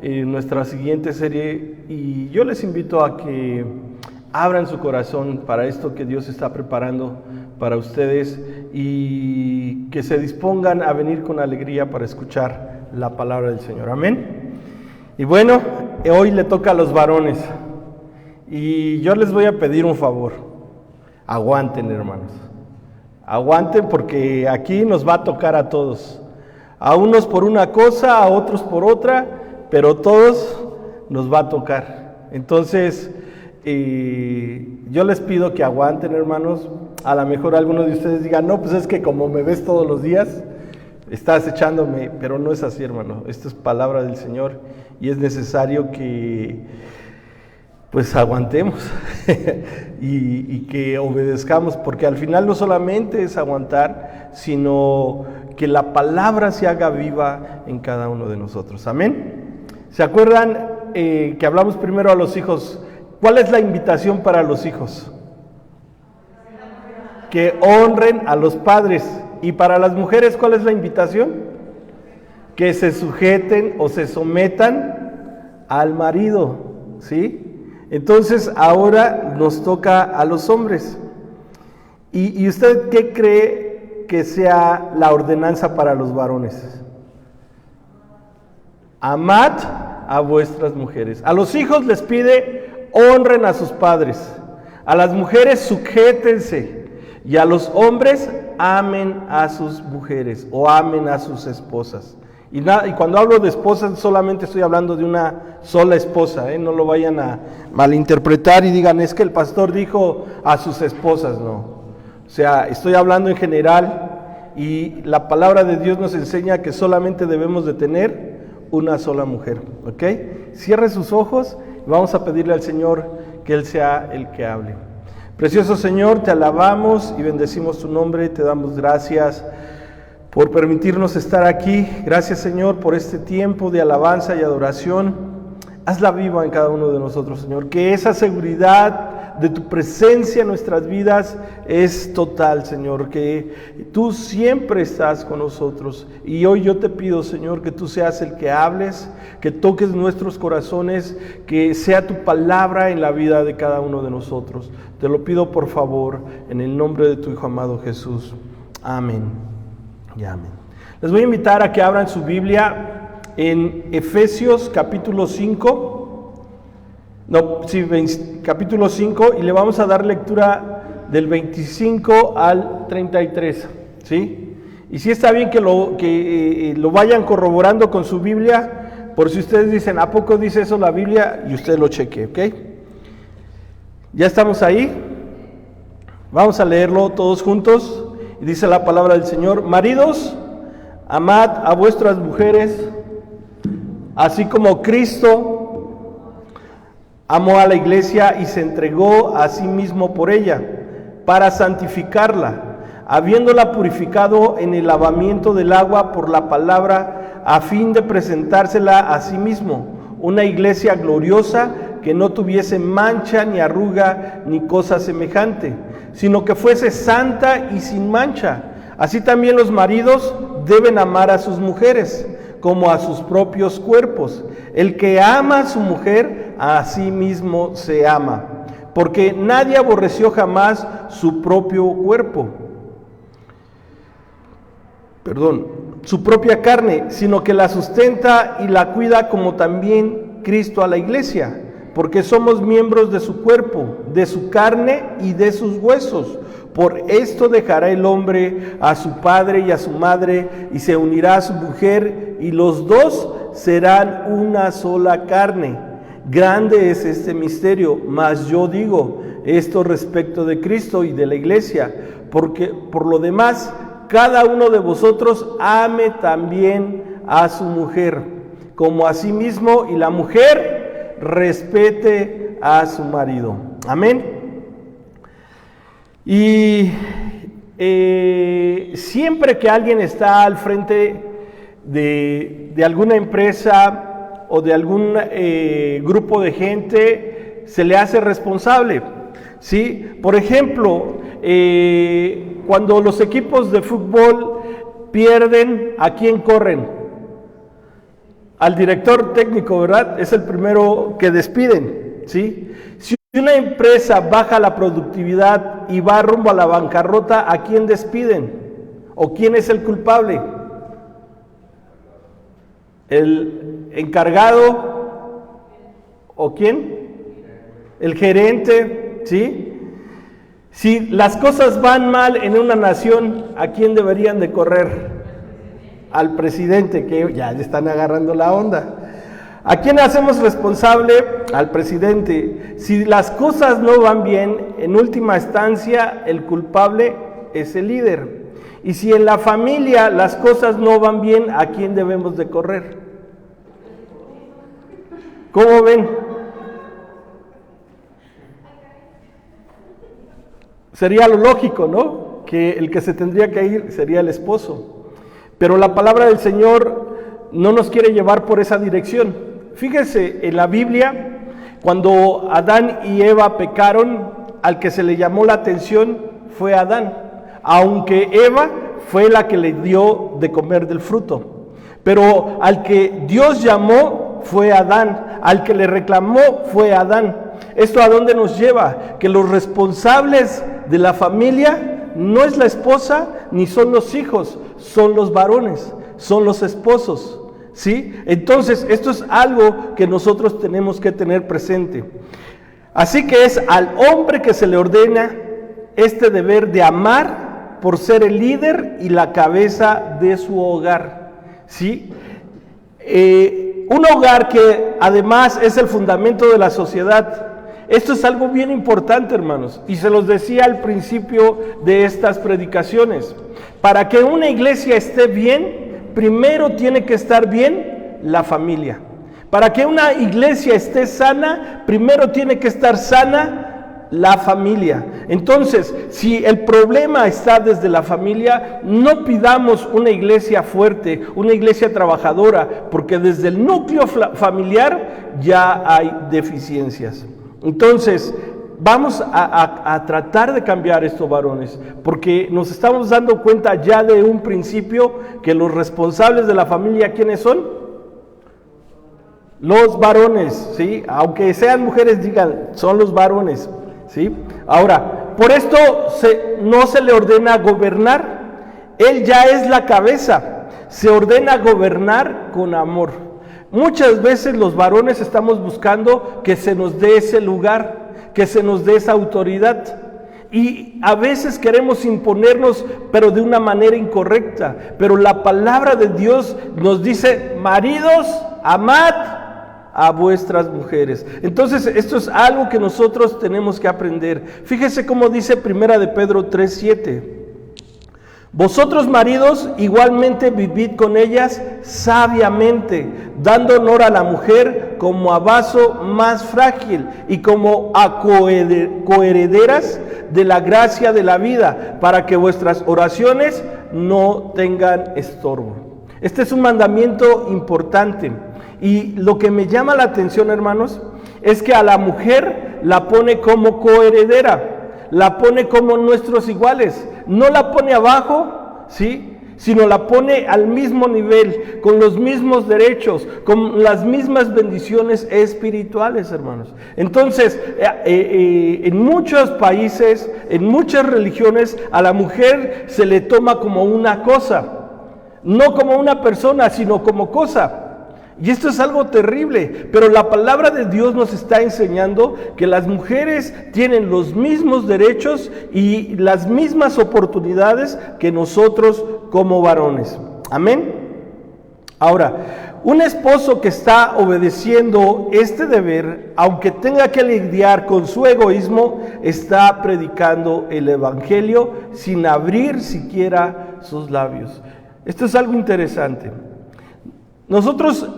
en nuestra siguiente serie y yo les invito a que abran su corazón para esto que Dios está preparando para ustedes y que se dispongan a venir con alegría para escuchar la palabra del Señor. Amén. Y bueno, hoy le toca a los varones y yo les voy a pedir un favor. Aguanten, hermanos. Aguanten porque aquí nos va a tocar a todos. A unos por una cosa, a otros por otra, pero todos nos va a tocar. Entonces, yo les pido que aguanten, hermanos. A lo mejor algunos de ustedes digan, no, pues es que como me ves todos los días, estás echándome, pero no es así, hermano. Esto es palabra del Señor y es necesario que pues aguantemos y que obedezcamos, porque al final no solamente es aguantar, sino que la palabra se haga viva en cada uno de nosotros. Amén. ¿Se acuerdan que hablamos primero a los hijos? ¿Cuál es la invitación para los hijos? Que honren a los padres. Y para las mujeres, ¿cuál es la invitación? Que se sujeten o se sometan al marido, ¿sí? Entonces ahora nos toca a los hombres. ¿Y usted qué cree que sea la ordenanza para los varones? Amad a vuestras mujeres. A los hijos les pide honren a sus padres. A las mujeres sujétense. Y a los hombres amen a sus mujeres o amen a sus esposas. Y cuando hablo de esposas solamente estoy hablando de una sola esposa, no lo vayan a malinterpretar y digan es que el pastor dijo a sus esposas, no. O sea, estoy hablando en general y la palabra de Dios nos enseña que solamente debemos de tener una sola mujer, ¿ok? Cierre sus ojos y vamos a pedirle al Señor que Él sea el que hable. Precioso Señor, te alabamos y bendecimos tu nombre, te damos gracias por permitirnos estar aquí. Gracias, Señor, por este tiempo de alabanza y adoración. Hazla viva en cada uno de nosotros, Señor. Que esa seguridad de tu presencia en nuestras vidas es total, Señor. Que tú siempre estás con nosotros. Y hoy yo te pido, Señor, que tú seas el que hables, que toques nuestros corazones, que sea tu palabra en la vida de cada uno de nosotros. Te lo pido, por favor, en el nombre de tu Hijo amado Jesús. Amén. Y amén. Les voy a invitar a que abran su Biblia en Efesios capítulo 5. Capítulo 5 y le vamos a dar lectura del 25 al 33. ¿Sí? Y si está bien que lo vayan corroborando con su Biblia, por si ustedes dicen, ¿a poco dice eso la Biblia? Y usted lo cheque, ¿ok? ¿Ya estamos ahí? Vamos a leerlo todos juntos. Y dice la palabra del Señor: maridos, amad a vuestras mujeres, así como Cristo amó a la iglesia y se entregó a sí mismo por ella, para santificarla, habiéndola purificado en el lavamiento del agua por la palabra, a fin de presentársela a sí mismo, una iglesia gloriosa, que no tuviese mancha, ni arruga, ni cosa semejante, sino que fuese santa y sin mancha. Así también los maridos deben amar a sus mujeres, como a sus propios cuerpos. El que ama a su mujer, a sí mismo se ama, porque nadie aborreció jamás su propio cuerpo, su propia carne, sino que la sustenta y la cuida, como también Cristo a la iglesia, porque somos miembros de su cuerpo, de su carne y de sus huesos. Por esto dejará el hombre a su padre y a su madre, y se unirá a su mujer, y los dos serán una sola carne. Grande es este misterio, mas yo digo esto respecto de Cristo y de la iglesia, porque por lo demás, cada uno de vosotros ame también a su mujer, como a sí mismo, y la mujer respete a su marido. Amén. Y siempre que alguien está al frente de alguna empresa o de algún grupo de gente, se le hace responsable, ¿sí? Por ejemplo, cuando los equipos de fútbol pierden, ¿a quién corren? al director técnico, ¿verdad? Es el primero que despiden, ¿sí? Si una empresa baja la productividad y va rumbo a la bancarrota, ¿a quién despiden? ¿O quién es el culpable? ¿El encargado? ¿O quién? El gerente, ¿sí? Si las cosas van mal en una nación, ¿a quién deberían de correr? Al presidente, que ya le están agarrando la onda. ¿A quién hacemos responsable? Al presidente. Si las cosas no van bien, en última instancia, el culpable es el líder. Y si en la familia las cosas no van bien, ¿a quién debemos de correr? ¿Cómo ven? Sería lo lógico, ¿no? Que el que se tendría que ir sería el esposo. Pero la palabra del Señor no nos quiere llevar por esa dirección. Fíjese, en la Biblia, cuando Adán y Eva pecaron, al que se le llamó la atención fue Adán, aunque Eva fue la que le dio de comer del fruto. Pero al que Dios llamó fue Adán, al que le reclamó fue Adán. ¿Esto a dónde nos lleva? Que los responsables de la familia no es la esposa ni son los hijos, son los varones, son los esposos, ¿sí? Entonces, esto es algo que nosotros tenemos que tener presente. Así que es al hombre que se le ordena este deber de amar por ser el líder y la cabeza de su hogar, ¿sí? Un hogar que además es el fundamento de la sociedad. Esto es algo bien importante, hermanos, y se los decía al principio de estas predicaciones. Para que una iglesia esté bien, primero tiene que estar bien la familia. Para que una iglesia esté sana, primero tiene que estar sana la familia. Entonces, si el problema está desde la familia, no pidamos una iglesia fuerte, una iglesia trabajadora, porque desde el núcleo familiar ya hay deficiencias. Entonces, vamos a tratar de cambiar esto, varones, porque nos estamos dando cuenta ya de un principio que los responsables de la familia, ¿quiénes son? Los varones, ¿sí? Aunque sean mujeres, digan, son los varones, ¿sí? Ahora, por esto no se le ordena gobernar, él ya es la cabeza, se ordena gobernar con amor. Muchas veces los varones estamos buscando que se nos dé ese lugar, que se nos dé esa autoridad. Y a veces queremos imponernos, pero de una manera incorrecta. Pero la palabra de Dios nos dice, maridos, amad a vuestras mujeres. Entonces, esto es algo que nosotros tenemos que aprender. Fíjese cómo dice 1 de Pedro 3:7. Vosotros maridos igualmente vivid con ellas sabiamente, dando honor a la mujer como a vaso más frágil y como a coherederas de la gracia de la vida, para que vuestras oraciones no tengan estorbo. Este es un mandamiento importante, y lo que me llama la atención, hermanos, es que a la mujer la pone como coheredera, la pone como nuestros iguales, no la pone abajo, ¿sí?, sino la pone al mismo nivel, con los mismos derechos, con las mismas bendiciones espirituales, hermanos. Entonces, en muchos países, en muchas religiones, a la mujer se le toma como una cosa, no como una persona, sino como cosa. Y esto es algo terrible, pero la palabra de Dios nos está enseñando que las mujeres tienen los mismos derechos y las mismas oportunidades que nosotros como varones. Amén. Ahora, un esposo que está obedeciendo este deber, aunque tenga que lidiar con su egoísmo, está predicando el evangelio sin abrir siquiera sus labios. Esto es algo interesante. Nosotros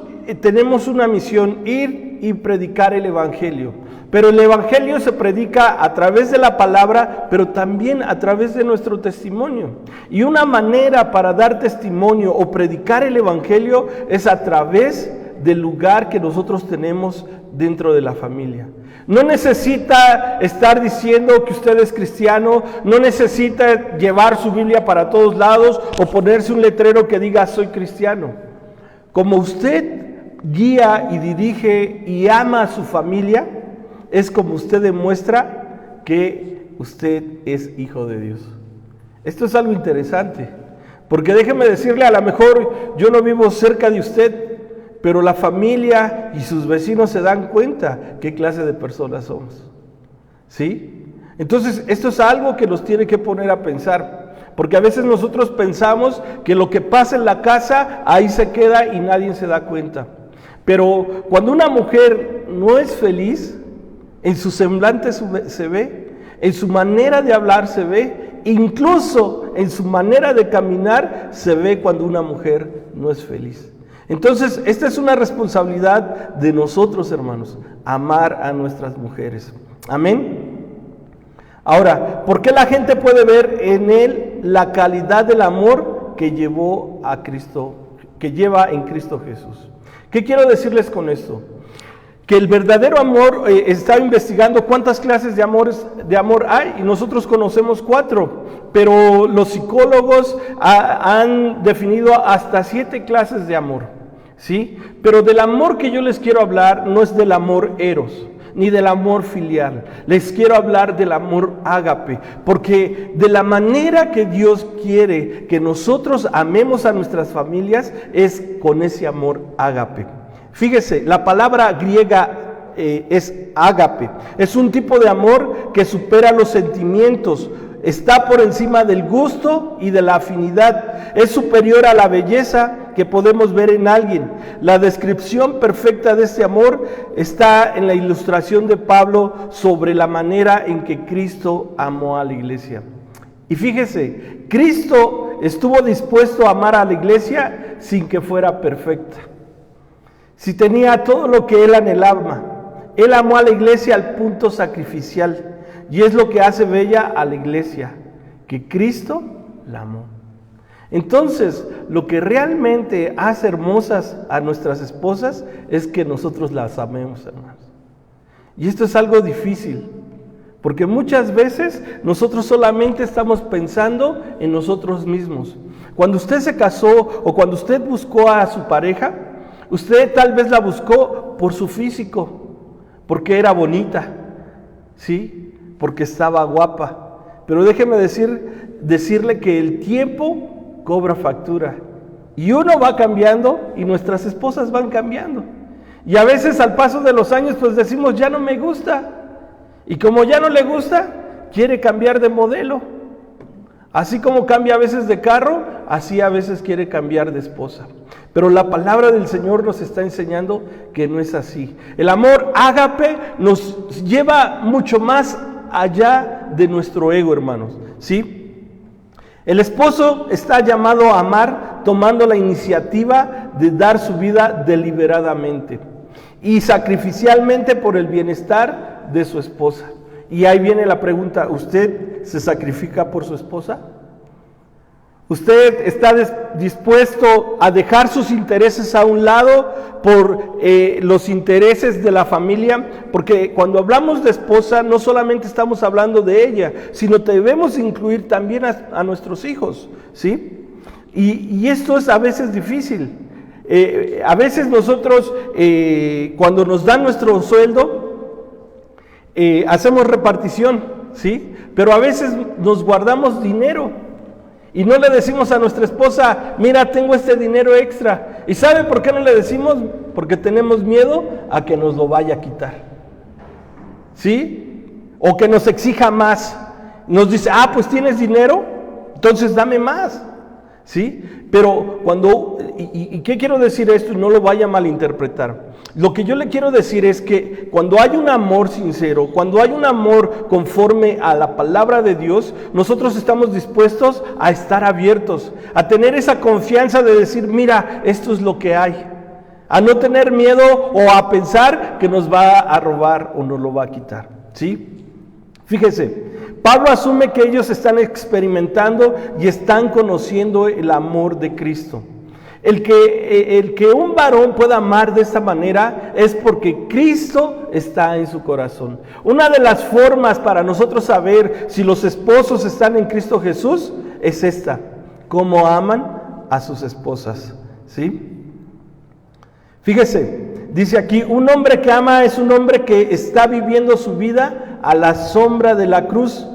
tenemos una misión, ir y predicar el evangelio, pero el evangelio se predica a través de la palabra, pero también a través de nuestro testimonio. Y una manera para dar testimonio o predicar el evangelio es a través del lugar que nosotros tenemos dentro de la familia. No necesita estar diciendo que usted es cristiano, no necesita llevar su Biblia para todos lados o ponerse un letrero que diga soy cristiano. Como usted guía y dirige y ama a su familia, es como usted demuestra que usted es hijo de Dios. Esto es algo interesante, porque déjeme decirle, a lo mejor yo no vivo cerca de usted, pero la familia y sus vecinos se dan cuenta qué clase de personas somos. ¿Sí? Entonces, esto es algo que nos tiene que poner a pensar, porque a veces nosotros pensamos que lo que pasa en la casa, ahí se queda y nadie se da cuenta. Pero cuando una mujer no es feliz, en su semblante se ve, en su manera de hablar se ve, incluso en su manera de caminar se ve cuando una mujer no es feliz. Entonces, esta es una responsabilidad de nosotros, hermanos, amar a nuestras mujeres. Amén. Ahora, ¿por qué la gente puede ver en él la calidad del amor que llevó a Cristo, que lleva en Cristo Jesús? ¿Qué quiero decirles con esto? Que el verdadero amor, estaba investigando cuántas clases de amor hay, y nosotros conocemos 4, pero los psicólogos han definido hasta 7 clases de amor, ¿sí? Pero del amor que yo les quiero hablar no es del amor eros, ni del amor filial. Les quiero hablar del amor ágape, porque de la manera que Dios quiere que nosotros amemos a nuestras familias es con ese amor ágape. Fíjese, la palabra griega es ágape. Es un tipo de amor que supera los sentimientos, está por encima del gusto y de la afinidad. Es superior a la belleza que podemos ver en alguien. La descripción perfecta de este amor está en la ilustración de Pablo sobre la manera en que Cristo amó a la iglesia. Y fíjese, Cristo estuvo dispuesto a amar a la iglesia sin que fuera perfecta. Si tenía todo lo que él anhelaba, él amó a la iglesia al punto sacrificial. Y es lo que hace bella a la iglesia, que Cristo la amó. Entonces, lo que realmente hace hermosas a nuestras esposas es que nosotros las amemos, hermanos. Y esto es algo difícil, porque muchas veces nosotros solamente estamos pensando en nosotros mismos. Cuando usted se casó o cuando usted buscó a su pareja, usted tal vez la buscó por su físico, porque era bonita, ¿sí? Porque estaba guapa. Pero déjeme decirle que el tiempo cobra factura. Y uno va cambiando y nuestras esposas van cambiando. Y a veces al paso de los años pues decimos, ya no me gusta. Y como ya no le gusta, quiere cambiar de modelo. Así como cambia a veces de carro, así a veces quiere cambiar de esposa. Pero la palabra del Señor nos está enseñando que no es así. El amor ágape nos lleva mucho más allá de nuestro ego, hermanos, ¿sí? El esposo está llamado a amar tomando la iniciativa de dar su vida deliberadamente y sacrificialmente por el bienestar de su esposa. Y ahí viene la pregunta, ¿usted se sacrifica por su esposa? ¿Usted está dispuesto a dejar sus intereses a un lado por los intereses de la familia? Porque cuando hablamos de esposa, no solamente estamos hablando de ella, sino debemos incluir también a nuestros hijos, ¿sí? Y esto es a veces difícil. A veces nosotros, cuando nos dan nuestro sueldo, hacemos repartición, ¿sí? Pero a veces nos guardamos dinero. Y no le decimos a nuestra esposa, mira, tengo este dinero extra. ¿Y sabe por qué no le decimos? Porque tenemos miedo a que nos lo vaya a quitar. ¿Sí? O que nos exija más. Nos dice, pues tienes dinero, entonces dame más. ¿Sí? Pero cuando, ¿y qué quiero decir esto? Y no lo vaya a malinterpretar. Lo que yo le quiero decir es que cuando hay un amor sincero, cuando hay un amor conforme a la palabra de Dios, nosotros estamos dispuestos a estar abiertos, a tener esa confianza de decir, mira, esto es lo que hay. A no tener miedo o a pensar que nos va a robar o nos lo va a quitar. ¿Sí? Fíjese, Pablo asume que ellos están experimentando y están conociendo el amor de Cristo. El que un varón pueda amar de esta manera es porque Cristo está en su corazón. Una de las formas para nosotros saber si los esposos están en Cristo Jesús es esta: cómo aman a sus esposas, ¿sí? Fíjese, dice aquí, un hombre que ama es un hombre que está viviendo su vida a la sombra de la cruz.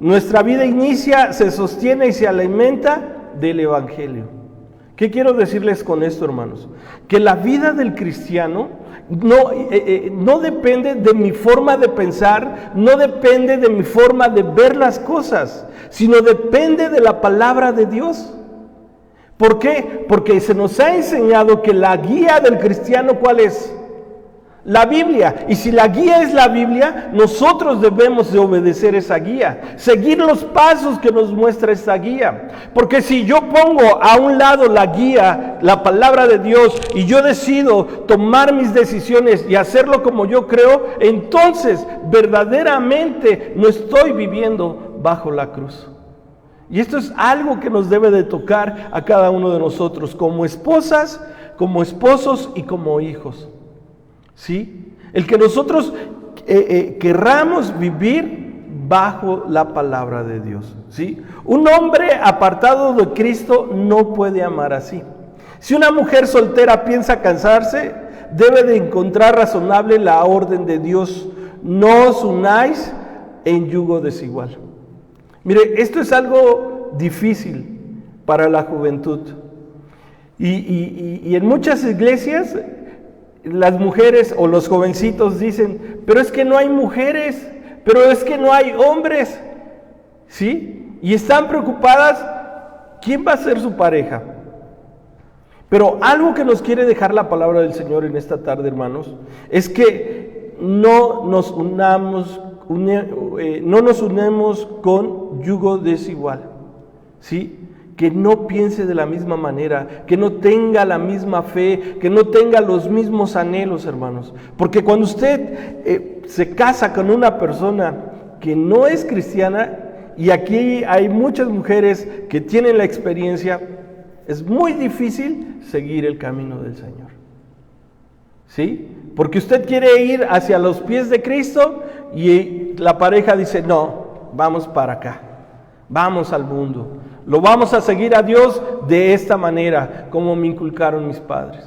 Nuestra vida inicia, se sostiene y se alimenta del Evangelio. ¿Qué quiero decirles con esto, hermanos? Que la vida del cristiano no depende de mi forma de pensar, no depende de mi forma de ver las cosas, sino depende de la palabra de Dios. ¿Por qué? Porque se nos ha enseñado que la guía del cristiano, ¿cuál es? La Biblia. Y si la guía es la Biblia, nosotros debemos de obedecer esa guía, seguir los pasos que nos muestra esa guía. Porque si yo pongo a un lado la guía, la palabra de Dios, y yo decido tomar mis decisiones y hacerlo como yo creo, entonces verdaderamente no estoy viviendo bajo la cruz. Y esto es algo que nos debe de tocar a cada uno de nosotros, como esposas, como esposos y como hijos. ¿Sí? El que nosotros querramos vivir bajo la palabra de Dios. ¿Sí? Un hombre apartado de Cristo no puede amar así. Si una mujer soltera piensa casarse, debe de encontrar razonable la orden de Dios: no os unáis en yugo desigual. Mire, esto es algo difícil para la juventud. Y en muchas iglesias las mujeres o los jovencitos dicen: pero es que no hay mujeres, pero es que no hay hombres, ¿sí? Y están preocupadas, ¿quién va a ser su pareja? Pero algo que nos quiere dejar la palabra del Señor en esta tarde, hermanos, es que no nos unamos con yugo desigual, ¿sí? Que no piense de la misma manera, que no tenga la misma fe, que no tenga los mismos anhelos, hermanos. Porque cuando usted se casa con una persona que no es cristiana, y aquí hay muchas mujeres que tienen la experiencia, es muy difícil seguir el camino del Señor. ¿Sí? Porque usted quiere ir hacia los pies de Cristo y la pareja dice: no, vamos para acá, vamos al mundo. Lo vamos a seguir a Dios de esta manera, como me inculcaron mis padres.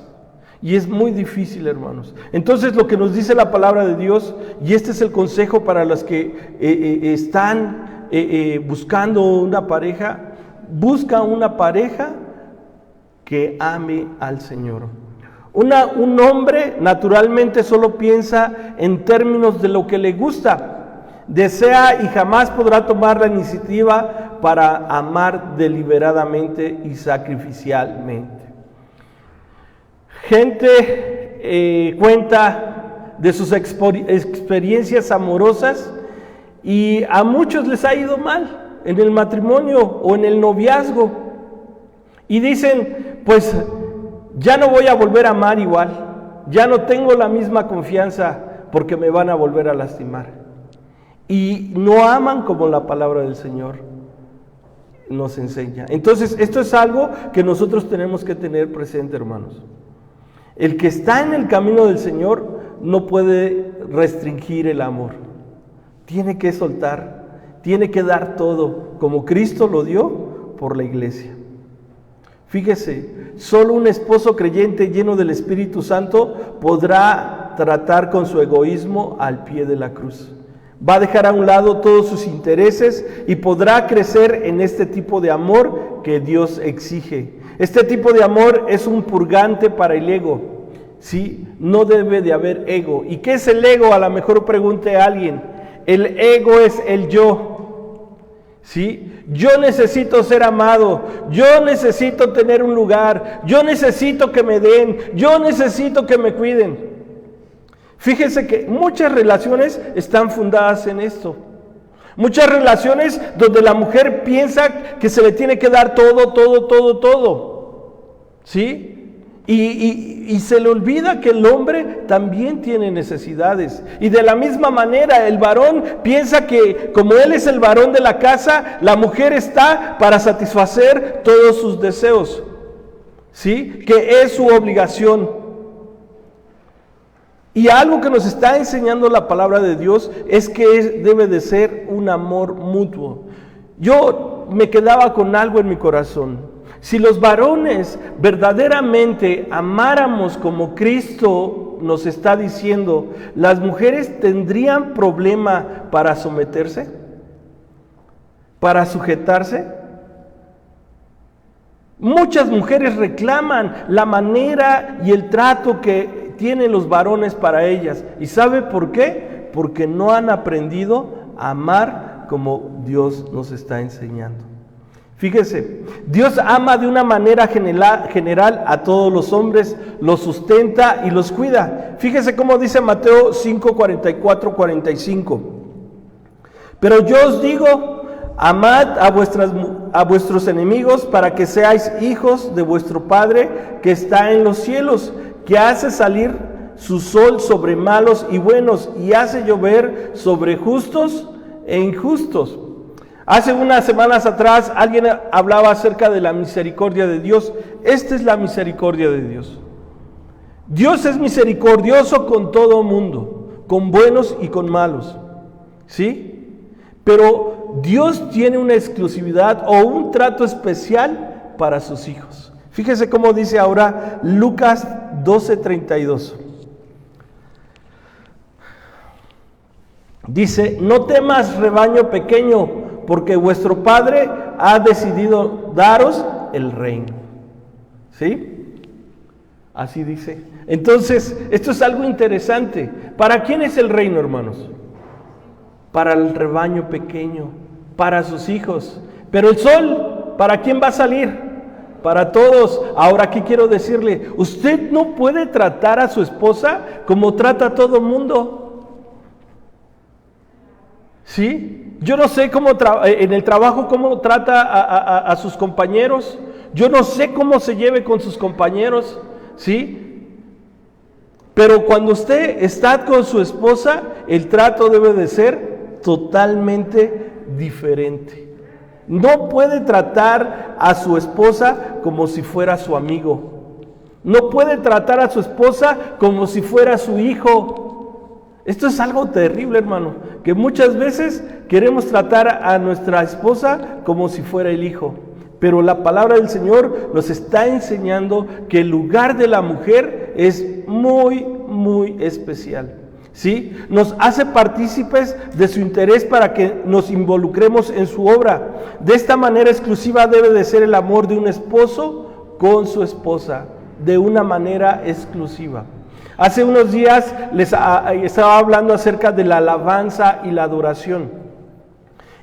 Y es muy difícil, hermanos. Entonces, lo que nos dice la palabra de Dios, y este es el consejo para los que están buscando una pareja: busca una pareja que ame al Señor. Un hombre naturalmente solo piensa en términos de lo que le gusta, desea y jamás podrá tomar la iniciativa para amar deliberadamente y sacrificialmente. Gente cuenta de sus experiencias amorosas y a muchos les ha ido mal en el matrimonio o en el noviazgo. Y dicen: pues ya no voy a volver a amar igual, ya no tengo la misma confianza porque me van a volver a lastimar. Y no aman como la palabra del Señor nos enseña. Entonces, esto es algo que nosotros tenemos que tener presente, hermanos. El que está en el camino del Señor no puede restringir el amor. Tiene que soltar, tiene que dar todo, como Cristo lo dio por la iglesia. Fíjese, solo un esposo creyente lleno del Espíritu Santo podrá tratar con su egoísmo al pie de la cruz. Va a dejar a un lado todos sus intereses y podrá crecer en este tipo de amor que Dios exige. Este tipo de amor es un purgante para el ego, ¿sí? No debe de haber ego. ¿Y qué es el ego? A lo mejor pregunte a alguien. El ego es el yo. ¿Sí? Yo necesito ser amado, yo necesito tener un lugar, yo necesito que me den, yo necesito que me cuiden. Fíjense que muchas relaciones están fundadas en esto. Muchas relaciones donde la mujer piensa que se le tiene que dar todo. ¿Sí? Y se le olvida que el hombre también tiene necesidades. Y de la misma manera el varón piensa que como él es el varón de la casa, la mujer está para satisfacer todos sus deseos, ¿sí? Que es su obligación. Y algo que nos está enseñando la palabra de Dios es que debe de ser un amor mutuo. Yo me quedaba con algo en mi corazón. Si los varones verdaderamente amáramos como Cristo nos está diciendo, ¿las mujeres tendrían problema para someterse? ¿Para sujetarse? Muchas mujeres reclaman la manera y el trato que tienen los varones para ellas. ¿Y sabe por qué? Porque no han aprendido a amar como Dios nos está enseñando. Fíjese, Dios ama de una manera general a todos los hombres, los sustenta y los cuida. Fíjese cómo dice Mateo 5, 44, 45. Pero yo os digo, amad a vuestros enemigos para que seáis hijos de vuestro Padre que está en los cielos, que hace salir su sol sobre malos y buenos y hace llover sobre justos e injustos. Hace unas semanas atrás alguien hablaba acerca de la misericordia de Dios. Esta es la misericordia de Dios. Dios es misericordioso con todo mundo, con buenos y con malos, ¿sí? Pero Dios tiene una exclusividad o un trato especial para sus hijos. Fíjese cómo dice ahora Lucas 12:32. Dice, no temas, rebaño pequeño, porque vuestro Padre ha decidido daros el reino. ¿Sí? Así dice. Entonces, esto es algo interesante. ¿Para quién es el reino, hermanos? Para el rebaño pequeño, para sus hijos. Pero el sol, ¿para quién va a salir? Para todos. Ahora, ¿qué quiero decirle? Usted no puede tratar a su esposa como trata a todo mundo. ¿Sí? Yo no sé cómo en el trabajo cómo trata a sus compañeros. Yo no sé cómo se lleve con sus compañeros, ¿sí? Pero cuando usted está con su esposa, el trato debe de ser totalmente diferente. No puede tratar a su esposa como si fuera su amigo. No puede tratar a su esposa como si fuera su hijo. Esto es algo terrible, hermano, que muchas veces queremos tratar a nuestra esposa como si fuera el hijo. Pero la palabra del Señor nos está enseñando que el lugar de la mujer es muy, muy especial. ¿Sí? Nos hace partícipes de su interés para que nos involucremos en su obra. De esta manera exclusiva debe de ser el amor de un esposo con su esposa, de una manera exclusiva. Hace unos días les estaba hablando acerca de la alabanza y la adoración.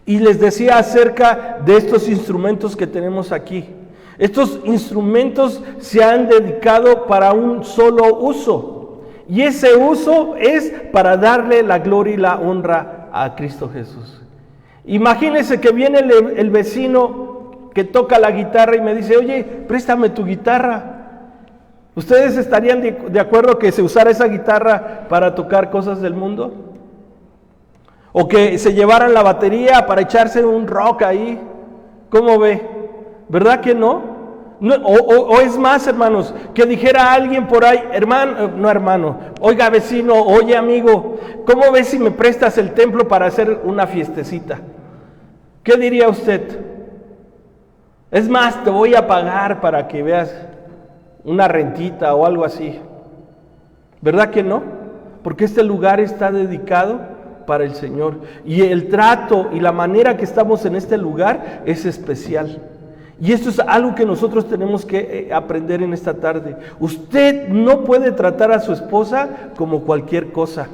Y les decía acerca de estos instrumentos que tenemos aquí. Estos instrumentos se han dedicado para un solo uso. Y ese uso es para darle la gloria y la honra a Cristo Jesús. Imagínense que viene el vecino que toca la guitarra y me dice, oye, préstame tu guitarra. ¿Ustedes estarían de acuerdo que se usara esa guitarra para tocar cosas del mundo? ¿O que se llevaran la batería para echarse un rock ahí? ¿Cómo ve? ¿Verdad que no? O es más, hermanos, que dijera alguien por ahí, hermano, oiga vecino, oye amigo, ¿cómo ves si me prestas el templo para hacer una fiestecita? ¿Qué diría usted? Es más, te voy a pagar para que veas una rentita o algo así. ¿Verdad que no? Porque este lugar está dedicado para el Señor. Y el trato y la manera que estamos en este lugar es especial. Y esto es algo que nosotros tenemos que aprender en esta tarde. Usted no puede tratar a su esposa como cualquier cosa.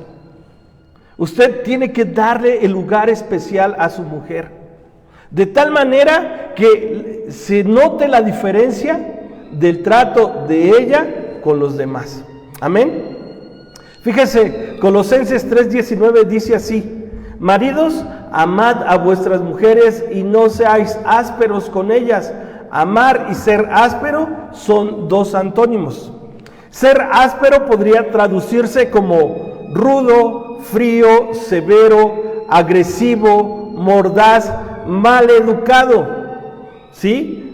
Usted tiene que darle el lugar especial a su mujer. De tal manera que se note la diferencia del trato de ella con los demás. Amén. Fíjese, Colosenses 3:19 dice así: maridos, amad a vuestras mujeres y no seáis ásperos con ellas. Amar y ser áspero son dos antónimos. Ser áspero podría traducirse como rudo, frío, severo, agresivo, mordaz, mal educado. ¿Sí?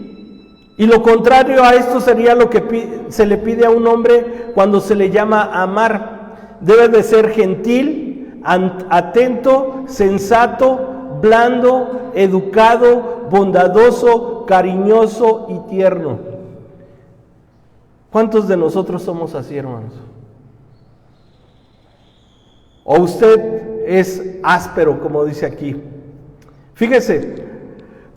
Y lo contrario a esto sería lo que se le pide a un hombre cuando se le llama amar. Debe de ser gentil, atento, sensato, blando, educado, bondadoso, cariñoso y tierno. ¿Cuántos de nosotros somos así, hermanos? ¿O usted es áspero, como dice aquí? Fíjese,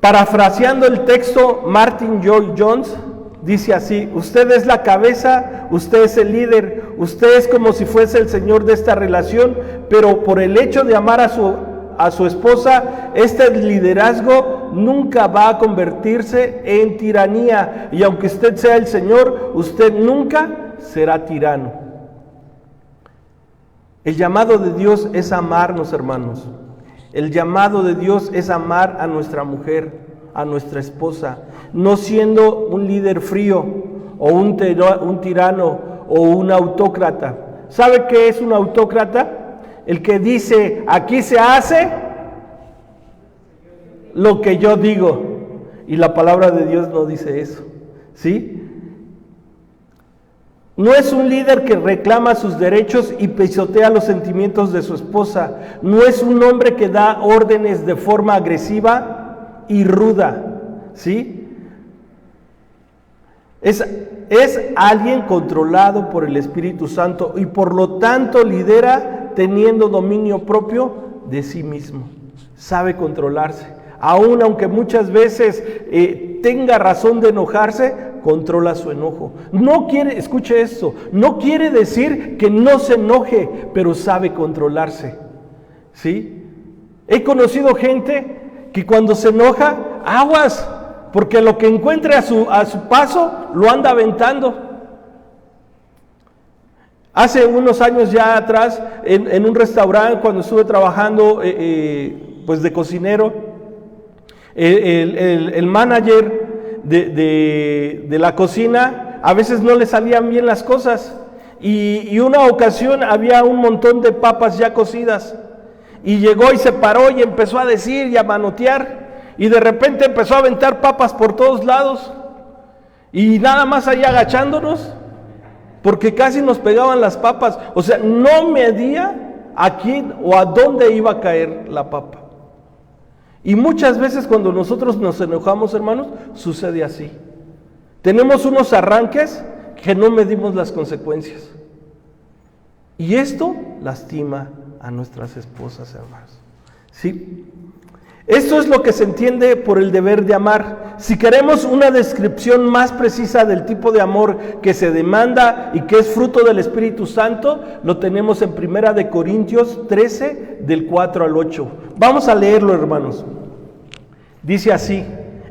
parafraseando el texto, Martin Lloyd-Jones dice así: usted es la cabeza, usted es el líder, usted es como si fuese el señor de esta relación, pero por el hecho de amar a su esposa, este liderazgo nunca va a convertirse en tiranía, y aunque usted sea el señor, usted nunca será tirano. El llamado de Dios es amarnos, hermanos. El llamado de Dios es amar a nuestra mujer, a nuestra esposa, no siendo un líder frío o un tirano o un autócrata. ¿Sabe qué es un autócrata? El que dice: aquí se hace lo que yo digo. Y la palabra de Dios no dice eso, ¿sí? No es un líder que reclama sus derechos y pisotea los sentimientos de su esposa. No es un hombre que da órdenes de forma agresiva y ruda, ¿sí? Es alguien controlado por el Espíritu Santo y por lo tanto lidera teniendo dominio propio de sí mismo. Sabe controlarse. Aún aunque muchas veces tenga razón de enojarse, controla su enojo. No quiere, escuche esto, no quiere decir que no se enoje, pero sabe controlarse, ¿sí? He conocido gente que cuando se enoja, aguas, porque lo que encuentre a su paso lo anda aventando. Hace unos años ya atrás, en un restaurante, cuando estuve trabajando pues de cocinero, el manager de la cocina, a veces no le salían bien las cosas, y una ocasión había un montón de papas ya cocidas, y llegó y se paró y empezó a decir y a manotear, y de repente empezó a aventar papas por todos lados, y nada más ahí agachándonos, porque casi nos pegaban las papas. O sea, no medía a quién o a dónde iba a caer la papa. Y muchas veces cuando nosotros nos enojamos, hermanos, sucede así. Tenemos unos arranques que no medimos las consecuencias. Y esto lastima a nuestras esposas, hermanos. ¿Sí? Esto es lo que se entiende por el deber de amar. Si queremos una descripción más precisa del tipo de amor que se demanda y que es fruto del Espíritu Santo, lo tenemos en 1 de Corintios 13, del 4 al 8. Vamos a leerlo, hermanos. Dice así: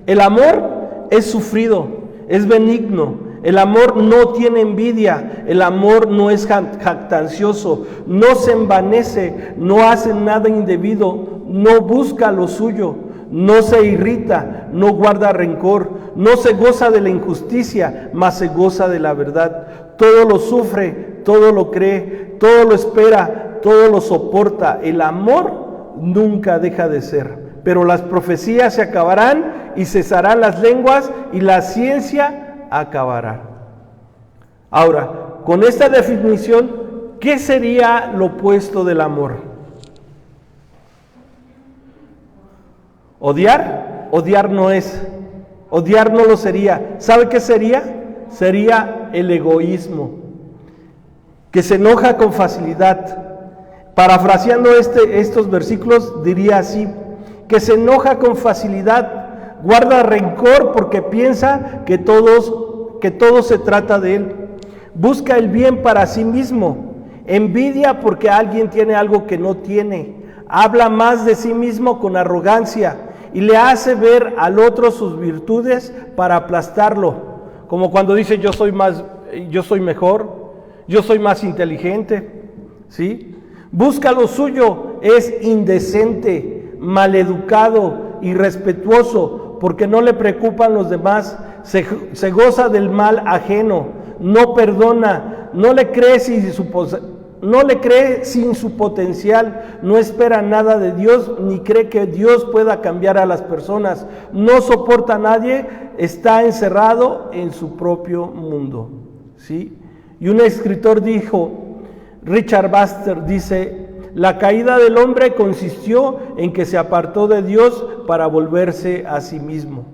el amor es sufrido, es benigno. El amor no tiene envidia, el amor no es jactancioso, no se envanece, no hace nada indebido, no busca lo suyo, no se irrita, no guarda rencor, no se goza de la injusticia, mas se goza de la verdad. Todo lo sufre, todo lo cree, todo lo espera, todo lo soporta. El amor nunca deja de ser. Pero las profecías se acabarán y cesarán las lenguas y la ciencia acabará. Ahora, con esta definición, ¿qué sería lo opuesto del amor? ¿Odiar? Odiar no es. Odiar no lo sería. ¿Sabe qué sería? Sería el egoísmo, que se enoja con facilidad. Parafraseando estos versículos, diría así: que se enoja con facilidad, guarda rencor porque piensa que todo se trata de él, busca el bien para sí mismo, envidia porque alguien tiene algo que no tiene, habla más de sí mismo con arrogancia y le hace ver al otro sus virtudes para aplastarlo, como cuando dice yo soy mejor, yo soy más inteligente, ¿sí? Busca lo suyo, es indecente, maleducado, irrespetuoso, porque no le preocupan los demás, se goza del mal ajeno, no perdona, no le cree sin su potencial, no espera nada de Dios, ni cree que Dios pueda cambiar a las personas, no soporta a nadie, está encerrado en su propio mundo, ¿sí? Y un escritor dijo, Richard Baxter dice: la caída del hombre consistió en que se apartó de Dios para volverse a sí mismo.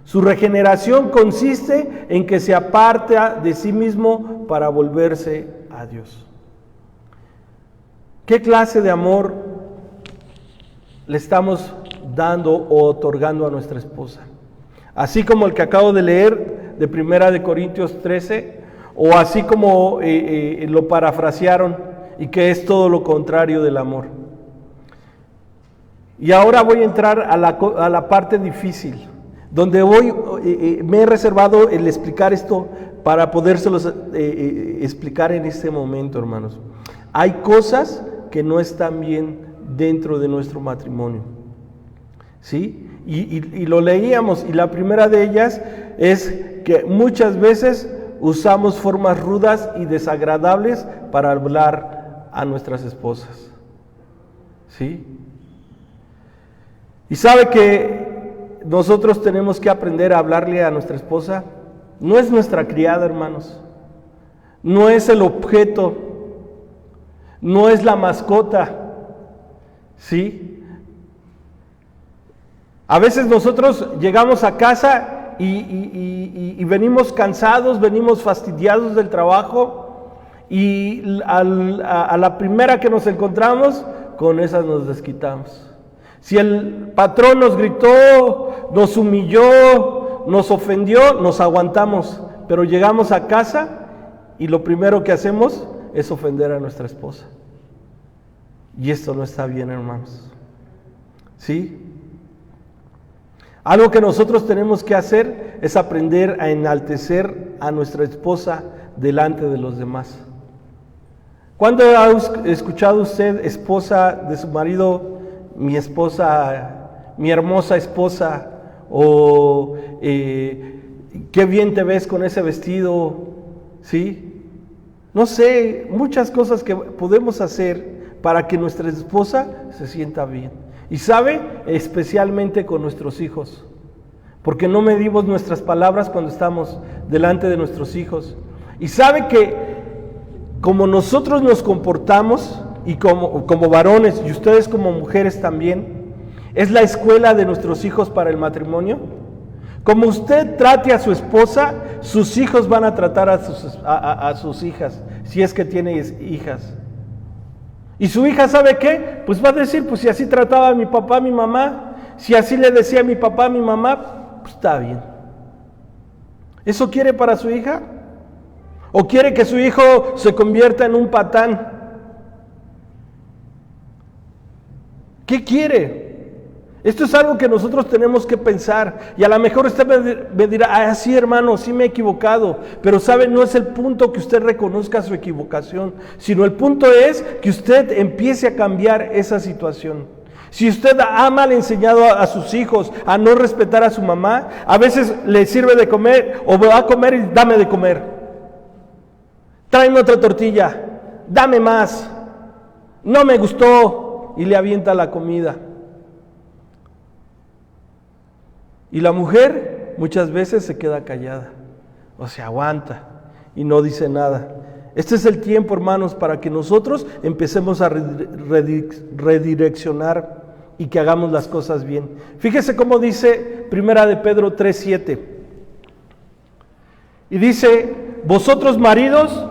Su regeneración consiste en que se aparta de sí mismo para volverse a Dios. ¿Qué clase de amor le estamos dando o otorgando a nuestra esposa? Así como el que acabo de leer de 1 Corintios 13, o así como lo parafrasearon, y que es todo lo contrario del amor. Y ahora voy a entrar a la parte difícil, donde me he reservado el explicar esto para podérselos explicar en este momento, hermanos. Hay cosas que no están bien dentro de nuestro matrimonio, ¿sí? Y lo leíamos, y la primera de ellas es que muchas veces usamos formas rudas y desagradables para hablar a nuestras esposas, ¿sí? Y sabe que nosotros tenemos que aprender a hablarle a nuestra esposa. No es nuestra criada, hermanos, no es el objeto, no es la mascota, ¿sí? A veces nosotros llegamos a casa y venimos cansados, venimos fastidiados del trabajo, y a la primera que nos encontramos, con esas nos desquitamos. Si el patrón nos gritó, nos humilló, nos ofendió, nos aguantamos, pero llegamos a casa y lo primero que hacemos es ofender a nuestra esposa. Y esto no está bien, hermanos, ¿sí? Algo que nosotros tenemos que hacer es aprender a enaltecer a nuestra esposa delante de los demás. ¿Cuándo ha escuchado usted, esposa de su marido, mi esposa, mi hermosa esposa, o qué bien te ves con ese vestido, ¿sí? No sé, muchas cosas que podemos hacer para que nuestra esposa se sienta bien. Y sabe, especialmente con nuestros hijos, porque no medimos nuestras palabras cuando estamos delante de nuestros hijos. Y sabe que como nosotros nos comportamos, y como varones, y ustedes como mujeres también, es la escuela de nuestros hijos para el matrimonio. Como usted trate a su esposa, sus hijos van a tratar a sus hijas, si es que tiene hijas. Y su hija, ¿sabe qué? Pues va a decir, pues si así trataba a mi papá, a mi mamá, si así le decía a mi papá, a mi mamá, pues está bien. ¿Eso quiere para su hija? ¿O quiere que su hijo se convierta en un patán? ¿Qué quiere? Esto es algo que nosotros tenemos que pensar. Y a lo mejor usted me dirá, sí, hermano, sí me he equivocado. Pero sabe, no es el punto que usted reconozca su equivocación, sino el punto es que usted empiece a cambiar esa situación. Si usted ha mal enseñado a sus hijos a no respetar a su mamá, a veces le sirve de comer, o va a comer y dame de comer. Tráeme otra tortilla, dame más. No me gustó. Y le avienta la comida. Y la mujer muchas veces se queda callada, o se aguanta y no dice nada. Este es el tiempo, hermanos, para que nosotros empecemos a redireccionar y que hagamos las cosas bien. Fíjese cómo dice 1 Pedro 3:7. Y dice, vosotros maridos,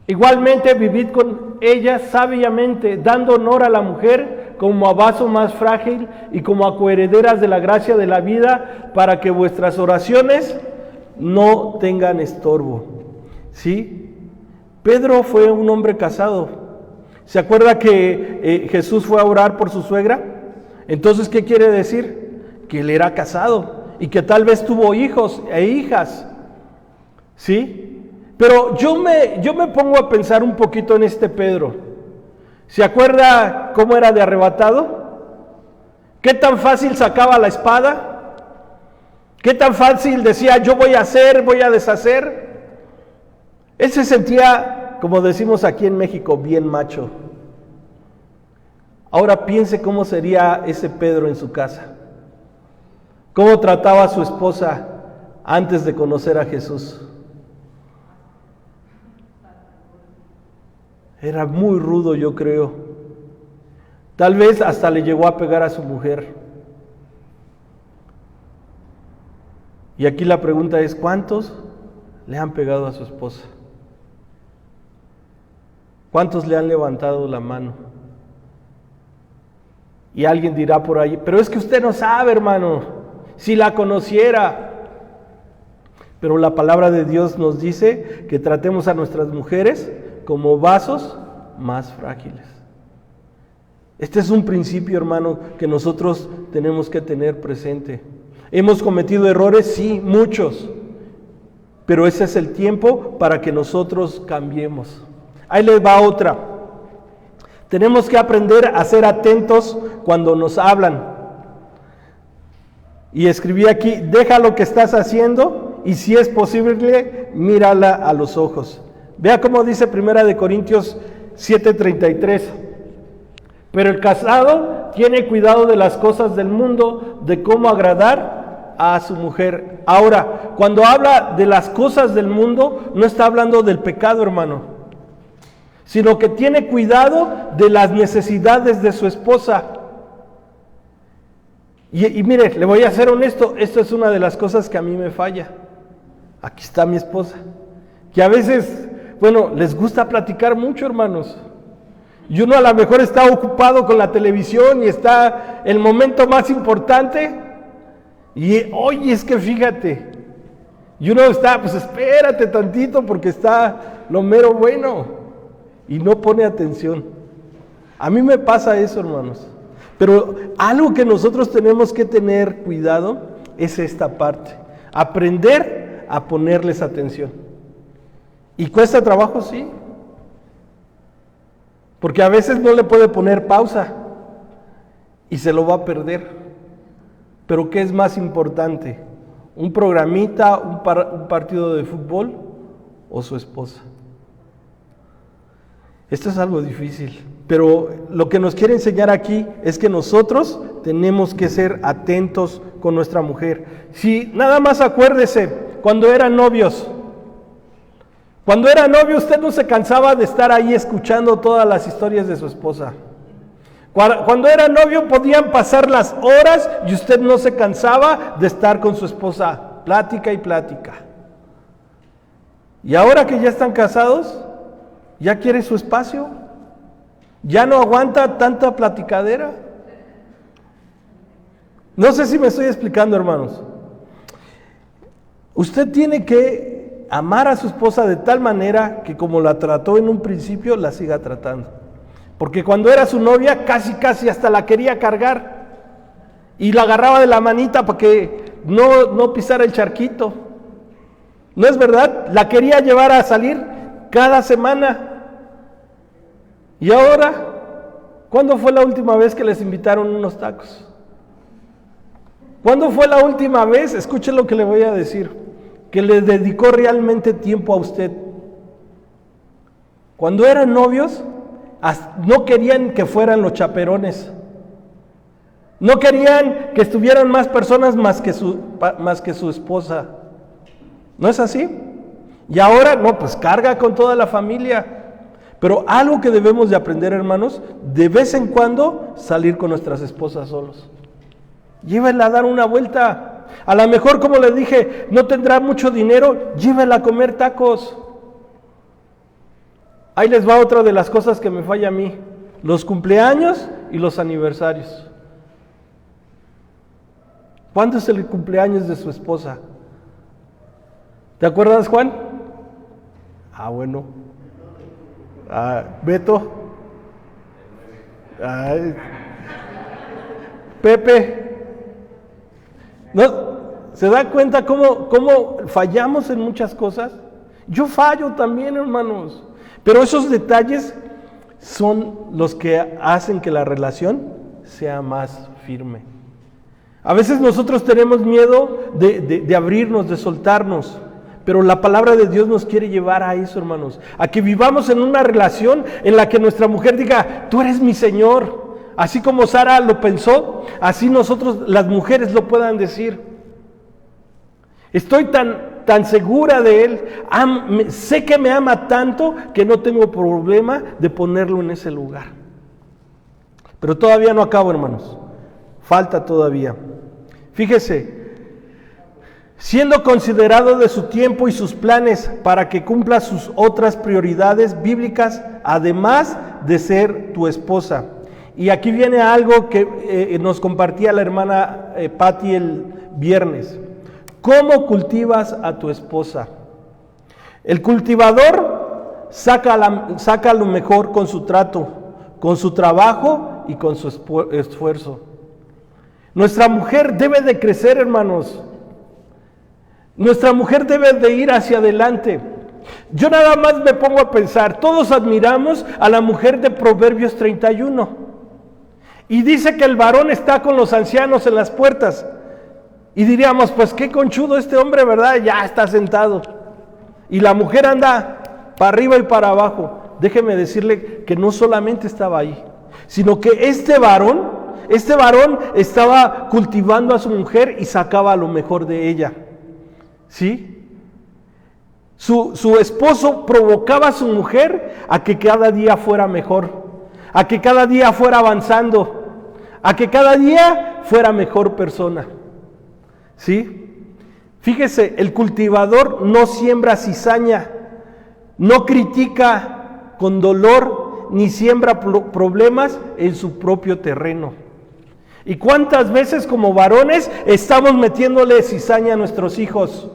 igualmente vivid con ella sabiamente, dando honor a la mujer como a vaso más frágil y como a coherederas de la gracia de la vida, para que vuestras oraciones no tengan estorbo. ¿Sí? Pedro fue un hombre casado. ¿Se acuerda que Jesús fue a orar por su suegra? Entonces, ¿qué quiere decir? Que él era casado y que tal vez tuvo hijos e hijas. ¿Sí? Pero yo me pongo a pensar un poquito en este Pedro. ¿Se acuerda cómo era de arrebatado? ¿Qué tan fácil sacaba la espada? ¿Qué tan fácil decía, yo voy a hacer, voy a deshacer? Él se sentía, como decimos aquí en México, bien macho. Ahora piense cómo sería ese Pedro en su casa. ¿Cómo trataba a su esposa antes de conocer a Jesús? Era muy rudo, yo creo. Tal vez hasta le llegó a pegar a su mujer. Y aquí la pregunta es, ¿cuántos le han pegado a su esposa? ¿Cuántos le han levantado la mano? Y alguien dirá por ahí, pero es que usted no sabe, hermano, si la conociera. Pero la palabra de Dios nos dice que tratemos a nuestras mujeres como vasos más frágiles. Este es un principio, hermano, que nosotros tenemos que tener presente. ¿Hemos cometido errores? Sí, muchos. Pero ese es el tiempo para que nosotros cambiemos. Ahí les va otra. Tenemos que aprender a ser atentos cuando nos hablan. Y escribí aquí, deja lo que estás haciendo y si es posible, mírala a los ojos. Vea cómo dice 1 Corintios 7:33. Pero el casado tiene cuidado de las cosas del mundo, de cómo agradar a su mujer. Ahora, cuando habla de las cosas del mundo, no está hablando del pecado, hermano, sino que tiene cuidado de las necesidades de su esposa. Y mire, le voy a ser honesto, esto es una de las cosas que a mí me falla. Aquí está mi esposa, que a veces, les gusta platicar mucho, hermanos. Y uno a lo mejor está ocupado con la televisión y está el momento más importante. Y oye, es que fíjate. Y uno está, pues espérate tantito porque está lo mero bueno. Y no pone atención. A mí me pasa eso, hermanos. Pero algo que nosotros tenemos que tener cuidado es esta parte. Aprender a ponerles atención. ¿Y cuesta trabajo? Sí. Porque a veces no le puede poner pausa y se lo va a perder. Pero ¿qué es más importante? ¿Un programita, un partido de fútbol o su esposa? Esto es algo difícil, pero lo que nos quiere enseñar aquí es que nosotros tenemos que ser atentos con nuestra mujer. Si nada más acuérdese, cuando eran novios, usted no se cansaba de estar ahí escuchando todas las historias de su esposa. Cuando era novio podían pasar las horas y usted no se cansaba de estar con su esposa, plática y plática. Y ahora que ya están casados, ya quiere su espacio, ya no aguanta tanta platicadera. No sé si me estoy explicando, hermanos. Usted tiene que amar a su esposa de tal manera que como la trató en un principio, la siga tratando. Porque cuando era su novia, casi hasta la quería cargar. Y la agarraba de la manita para que no pisara el charquito. ¿No es verdad? La quería llevar a salir cada semana. Y ahora, ¿cuándo fue la última vez que les invitaron unos tacos? ¿Cuándo fue la última vez? Escuche lo que le voy a decir. Que le dedicó realmente tiempo a usted. Cuando eran novios, no querían que fueran los chaperones. No querían que estuvieran más personas más que su esposa. ¿No es así? Y ahora, pues carga con toda la familia. Pero algo que debemos de aprender, hermanos, de vez en cuando salir con nuestras esposas solos. Llévenla a dar una vuelta. A lo mejor, como les dije, no tendrá mucho dinero, llévenla a comer tacos. Ahí les va otra de las cosas que me falla a mí: los cumpleaños y los aniversarios. ¿Cuándo es el cumpleaños de su esposa? ¿Te acuerdas, Juan? Bueno. Beto. Pepe. ¿No? ¿Se da cuenta cómo fallamos en muchas cosas? Yo fallo también, hermanos. Pero esos detalles son los que hacen que la relación sea más firme. A veces nosotros tenemos miedo de abrirnos, de soltarnos. Pero la palabra de Dios nos quiere llevar a eso, hermanos. A que vivamos en una relación en la que nuestra mujer diga: tú eres mi Señor. Así como Sara lo pensó, así nosotros, las mujeres, lo puedan decir. Estoy tan segura de Él, sé que me ama tanto que no tengo problema de ponerlo en ese lugar. Pero todavía no acabo, hermanos. Falta todavía. Fíjese, siendo considerado de su tiempo y sus planes para que cumpla sus otras prioridades bíblicas, además de ser tu esposa. Y aquí viene algo que nos compartía la hermana Patti el viernes. ¿Cómo cultivas a tu esposa? El cultivador saca lo mejor con su trato, con su trabajo y con su esfuerzo. Nuestra mujer debe de crecer, hermanos. Nuestra mujer debe de ir hacia adelante. Yo nada más me pongo a pensar, todos admiramos a la mujer de Proverbios 31. Y dice que el varón está con los ancianos en las puertas. Y diríamos, pues qué conchudo este hombre, ¿verdad? Ya está sentado. Y la mujer anda para arriba y para abajo. Déjeme decirle que no solamente estaba ahí, sino que este varón estaba cultivando a su mujer y sacaba lo mejor de ella. ¿Sí? Su esposo provocaba a su mujer a que cada día fuera mejor, a que cada día fuera avanzando, a que cada día fuera mejor persona. ¿Sí? Fíjese, el cultivador no siembra cizaña, no critica con dolor, ni siembra problemas en su propio terreno. ¿Y cuántas veces como varones estamos metiéndole cizaña a nuestros hijos?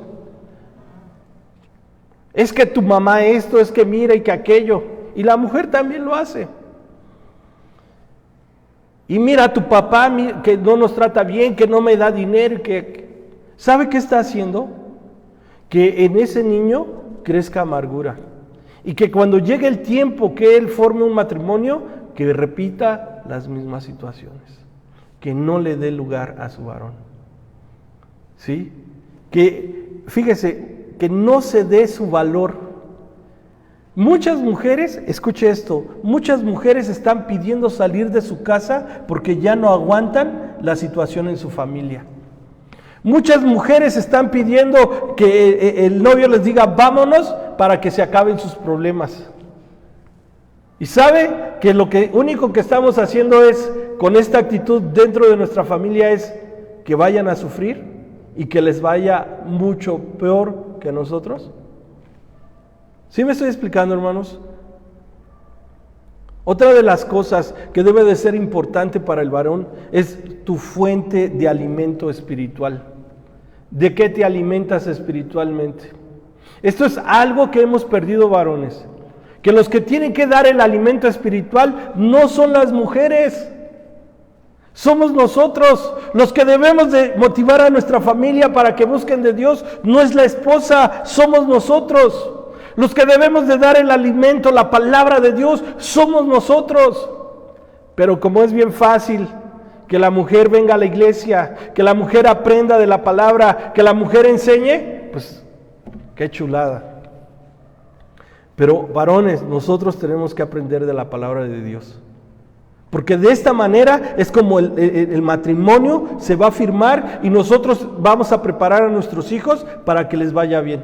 Es que tu mamá esto, es que mira y que aquello. Y la mujer también lo hace. Y mira a tu papá que no nos trata bien, que no me da dinero, ¿sabe qué está haciendo? Que en ese niño crezca amargura. Y que cuando llegue el tiempo que él forme un matrimonio, que repita las mismas situaciones. Que no le dé lugar a su varón. ¿Sí? Que, fíjese, que no se dé su valor. Muchas mujeres, escuche esto, muchas mujeres están pidiendo salir de su casa porque ya no aguantan la situación en su familia. Muchas mujeres están pidiendo que el novio les diga vámonos para que se acaben sus problemas. Y sabe que lo único que estamos haciendo es, con esta actitud dentro de nuestra familia, es que vayan a sufrir y que les vaya mucho peor que a nosotros. ¿Sí me estoy explicando, hermanos? Otra de las cosas que debe de ser importante para el varón es tu fuente de alimento espiritual. ¿De qué te alimentas espiritualmente? Esto es algo que hemos perdido, varones. Que los que tienen que dar el alimento espiritual no son las mujeres. Somos nosotros los que debemos de motivar a nuestra familia para que busquen de Dios. No es la esposa, somos nosotros. Los que debemos de dar el alimento, la palabra de Dios, somos nosotros. Pero como es bien fácil que la mujer venga a la iglesia, que la mujer aprenda de la palabra, que la mujer enseñe, pues qué chulada. Pero varones, nosotros tenemos que aprender de la palabra de Dios. Porque de esta manera es como el matrimonio se va a firmar y nosotros vamos a preparar a nuestros hijos para que les vaya bien.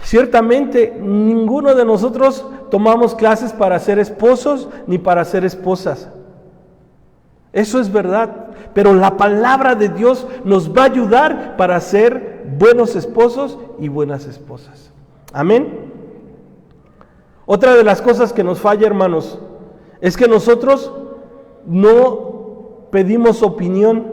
Ciertamente, ninguno de nosotros tomamos clases para ser esposos ni para ser esposas. Eso es verdad. Pero la palabra de Dios nos va a ayudar para ser buenos esposos y buenas esposas. Amén. Otra de las cosas que nos falla, hermanos, es que nosotros no pedimos opinión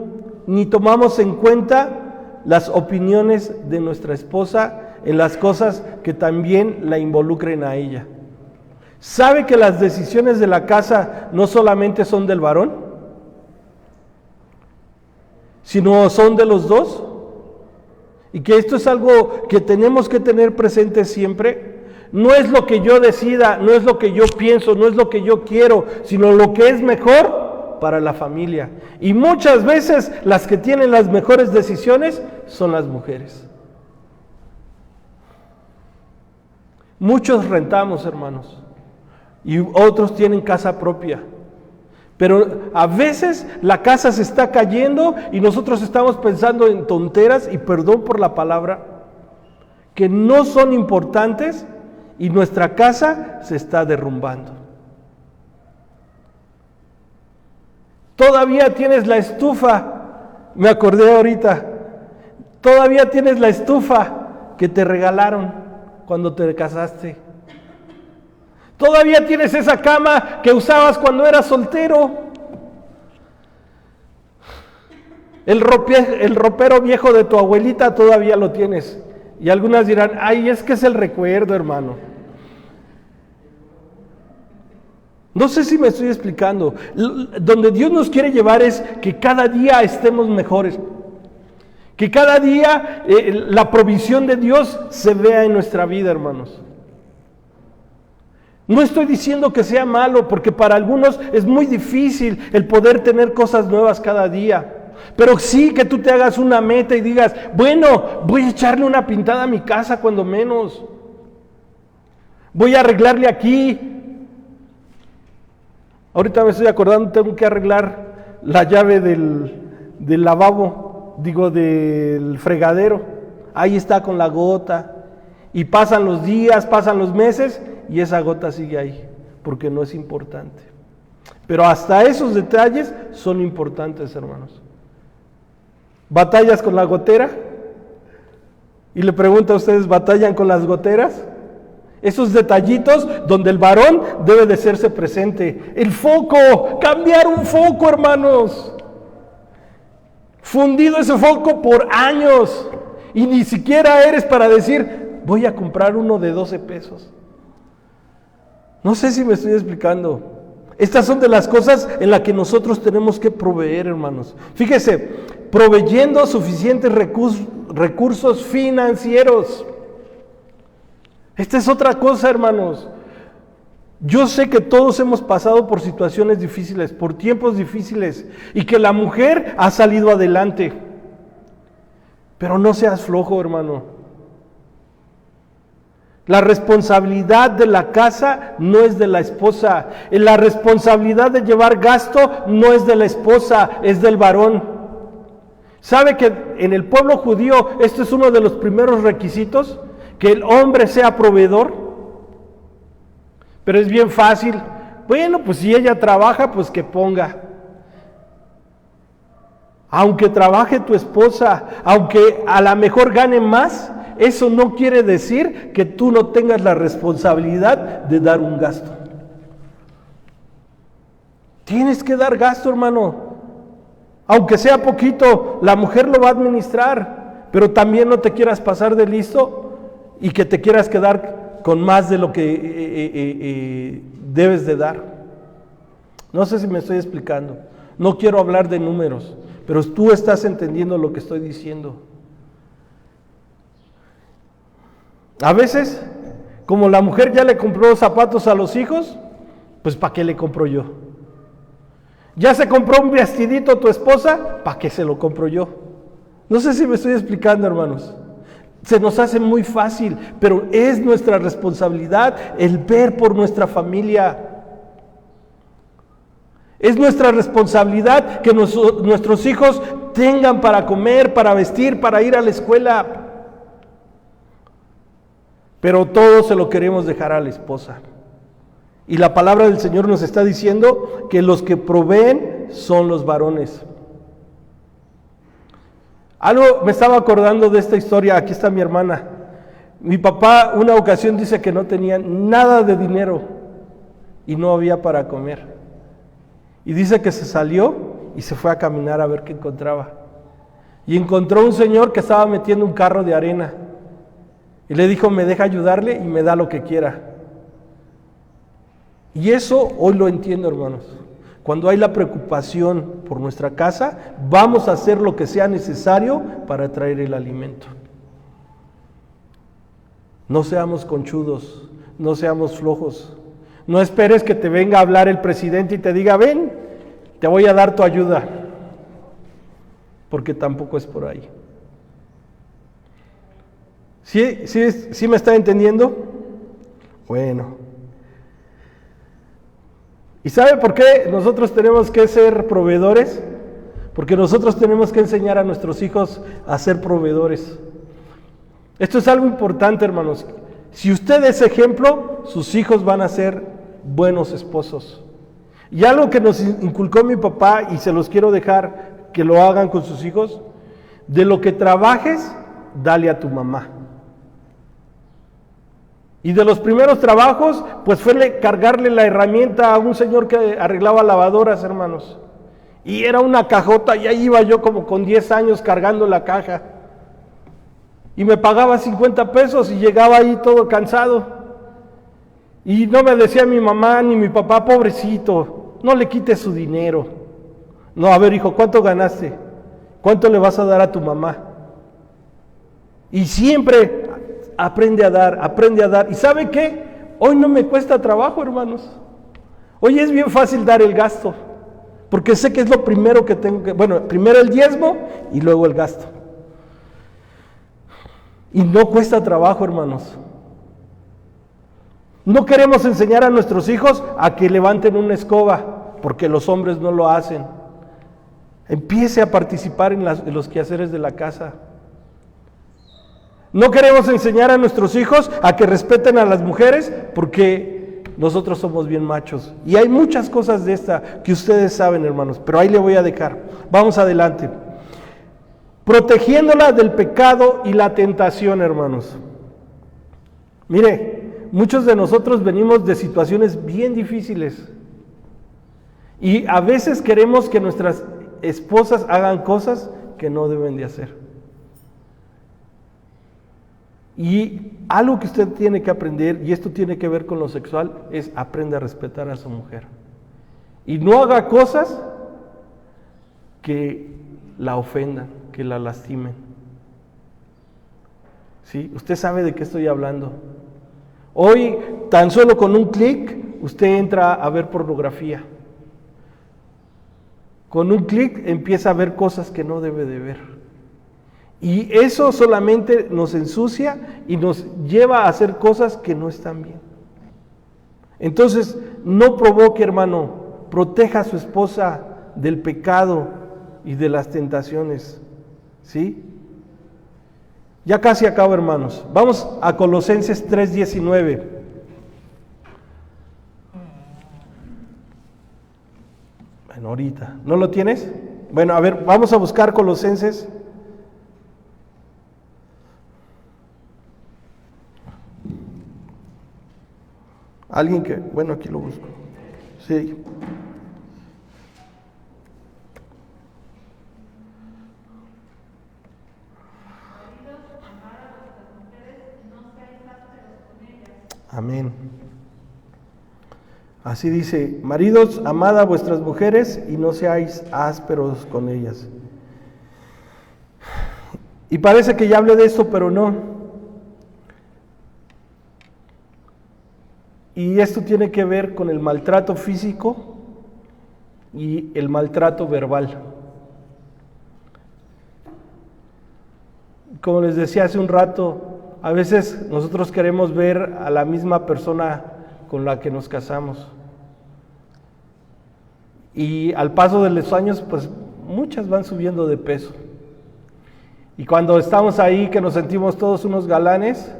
ni tomamos en cuenta las opiniones de nuestra esposa en las cosas que también la involucren a ella. ¿Sabe que las decisiones de la casa no solamente son del varón, sino son de los dos? Y que esto es algo que tenemos que tener presente siempre. No es lo que yo decida, no es lo que yo pienso, no es lo que yo quiero, sino lo que es mejor para la familia. Y muchas veces las que tienen las mejores decisiones son las mujeres. Muchos rentamos, hermanos, y otros tienen casa propia. Pero a veces la casa se está cayendo y nosotros estamos pensando en tonteras, y perdón por la palabra, que no son importantes, y nuestra casa se está derrumbando. Todavía tienes la estufa me acordé ahorita, todavía tienes la estufa que te regalaron cuando te casaste. Todavía tienes esa cama que usabas cuando eras soltero. El ropero viejo de tu abuelita todavía lo tienes. Y algunas dirán, ay, es que es el recuerdo, hermano. No sé si me estoy explicando. Donde Dios nos quiere llevar es que cada día estemos mejores. Que cada día la provisión de Dios se vea en nuestra vida, hermanos. No estoy diciendo que sea malo, porque para algunos es muy difícil el poder tener cosas nuevas cada día. Pero sí que tú te hagas una meta y digas, bueno, voy a echarle una pintada a mi casa cuando menos. Voy a arreglarle aquí. Ahorita me estoy acordando, tengo que arreglar la llave del lavabo, del fregadero. Ahí está con la gota. Y pasan los días, pasan los meses y esa gota sigue ahí, porque no es importante. Pero hasta esos detalles son importantes, hermanos. ¿Batallas con la gotera? Y le pregunto a ustedes, ¿batallan con las goteras? Esos detallitos donde el varón debe de hacerse presente. El foco, cambiar un foco, hermanos. Fundido ese foco por años. Y ni siquiera eres para decir, voy a comprar uno de 12 pesos. No sé si me estoy explicando. Estas son de las cosas en las que nosotros tenemos que proveer, hermanos. Fíjese, proveyendo suficientes recursos financieros. Esta es otra cosa, hermanos. Yo sé que todos hemos pasado por situaciones difíciles, por tiempos difíciles, y que la mujer ha salido adelante. Pero no seas flojo, hermano. La responsabilidad de la casa no es de la esposa. La responsabilidad de llevar gasto no es de la esposa, es del varón. ¿Sabe que en el pueblo judío este es uno de los primeros requisitos? Que el hombre sea proveedor. Pero es bien fácil. Bueno, pues si ella trabaja, pues que ponga. Aunque trabaje tu esposa, aunque a lo mejor gane más, eso no quiere decir que tú no tengas la responsabilidad de dar un gasto. Tienes que dar gasto, hermano. Aunque sea poquito, la mujer lo va a administrar, pero también no te quieras pasar de listo y que te quieras quedar con más de lo que debes de dar. No sé si me estoy explicando. No quiero hablar de números, pero tú estás entendiendo lo que estoy diciendo. A veces, como la mujer ya le compró zapatos a los hijos, pues ¿para qué le compro yo? Ya se compró un vestidito tu esposa, ¿para qué se lo compro yo? No sé si me estoy explicando, hermanos. Se nos hace muy fácil, pero es nuestra responsabilidad el ver por nuestra familia. Es nuestra responsabilidad que nuestros hijos tengan para comer, para vestir, para ir a la escuela. Pero todo se lo queremos dejar a la esposa. Y la palabra del Señor nos está diciendo que los que proveen son los varones. Algo me estaba acordando de esta historia, aquí está mi hermana. Mi papá una ocasión dice que no tenía nada de dinero y no había para comer. Y dice que se salió y se fue a caminar a ver qué encontraba. Y encontró un señor que estaba metiendo un carro de arena. Y le dijo, me deja ayudarle y me da lo que quiera. Y eso hoy lo entiendo, hermanos. Cuando hay la preocupación por nuestra casa, vamos a hacer lo que sea necesario para traer el alimento. No seamos conchudos, no seamos flojos. No esperes que te venga a hablar el presidente y te diga, ven, te voy a dar tu ayuda. Porque tampoco es por ahí. ¿Sí me está entendiendo? Bueno. ¿Y sabe por qué nosotros tenemos que ser proveedores? Porque nosotros tenemos que enseñar a nuestros hijos a ser proveedores. Esto es algo importante, hermanos. Si usted es ejemplo, sus hijos van a ser buenos esposos. Y algo que nos inculcó mi papá, y se los quiero dejar que lo hagan con sus hijos, de lo que trabajes, dale a tu mamá. Y de los primeros trabajos, pues fue cargarle la herramienta a un señor que arreglaba lavadoras, hermanos. Y era una cajota, y ahí iba yo como con 10 años cargando la caja. Y me pagaba 50 pesos y llegaba ahí todo cansado. Y no me decía mi mamá ni mi papá, pobrecito, no le quites su dinero. No, a ver hijo, ¿cuánto ganaste? ¿Cuánto le vas a dar a tu mamá? Y siempre aprende a dar, aprende a dar. ¿Y sabe qué? Hoy no me cuesta trabajo, hermanos. Hoy es bien fácil dar el gasto, porque sé que es lo primero que tengo que, bueno, primero el diezmo y luego el gasto. Y no cuesta trabajo, hermanos. No queremos enseñar a nuestros hijos a que levanten una escoba, porque los hombres no lo hacen. Empiece a participar en los quehaceres de la casa. No queremos enseñar a nuestros hijos a que respeten a las mujeres, porque nosotros somos bien machos. Y hay muchas cosas de esta que ustedes saben, hermanos, pero ahí le voy a dejar. Vamos adelante. Protegiéndola del pecado y la tentación, hermanos. Mire, muchos de nosotros venimos de situaciones bien difíciles. Y a veces queremos que nuestras esposas hagan cosas que no deben de hacer. Y algo que usted tiene que aprender, y esto tiene que ver con lo sexual, es aprenda a respetar a su mujer. Y no haga cosas que la ofendan, que la lastimen. ¿Sí? Usted sabe de qué estoy hablando. Hoy, tan solo con un clic, usted entra a ver pornografía. Con un clic empieza a ver cosas que no debe de ver. Y eso solamente nos ensucia y nos lleva a hacer cosas que no están bien. Entonces, no provoque, hermano, proteja a su esposa del pecado y de las tentaciones. ¿Sí? Ya casi acabo, hermanos. Vamos a Colosenses 3:19. Bueno, ahorita. ¿No lo tienes? Bueno, a ver, vamos a buscar Colosenses. Alguien que, bueno, aquí lo busco. Sí. Amén. Así dice, maridos, amad a vuestras mujeres y no seáis ásperos con ellas. Y parece que ya hablé de esto, pero no. Y esto tiene que ver con el maltrato físico y el maltrato verbal. Como les decía hace un rato, a veces nosotros queremos ver a la misma persona con la que nos casamos. Y al paso de los años, pues muchas van subiendo de peso. Y cuando estamos ahí, que nos sentimos todos unos galanes,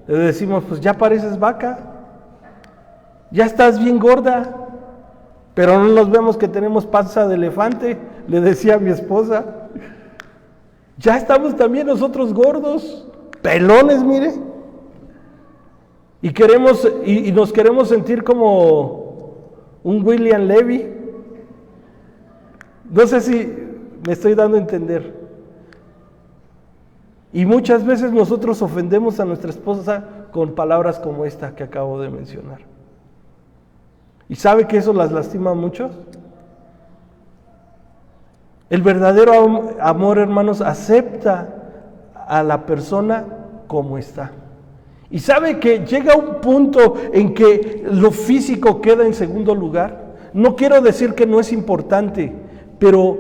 le decimos, pues ya pareces vaca. Ya estás bien gorda, pero no nos vemos que tenemos panza de elefante, le decía a mi esposa. Ya estamos también nosotros gordos, pelones, mire. Y nos queremos sentir como un William Levy. No sé si me estoy dando a entender. Y muchas veces nosotros ofendemos a nuestra esposa con palabras como esta que acabo de mencionar. ¿Y sabe que eso las lastima mucho? El verdadero amor, hermanos, acepta a la persona como está. Y sabe que llega un punto en que lo físico queda en segundo lugar. No quiero decir que no es importante, pero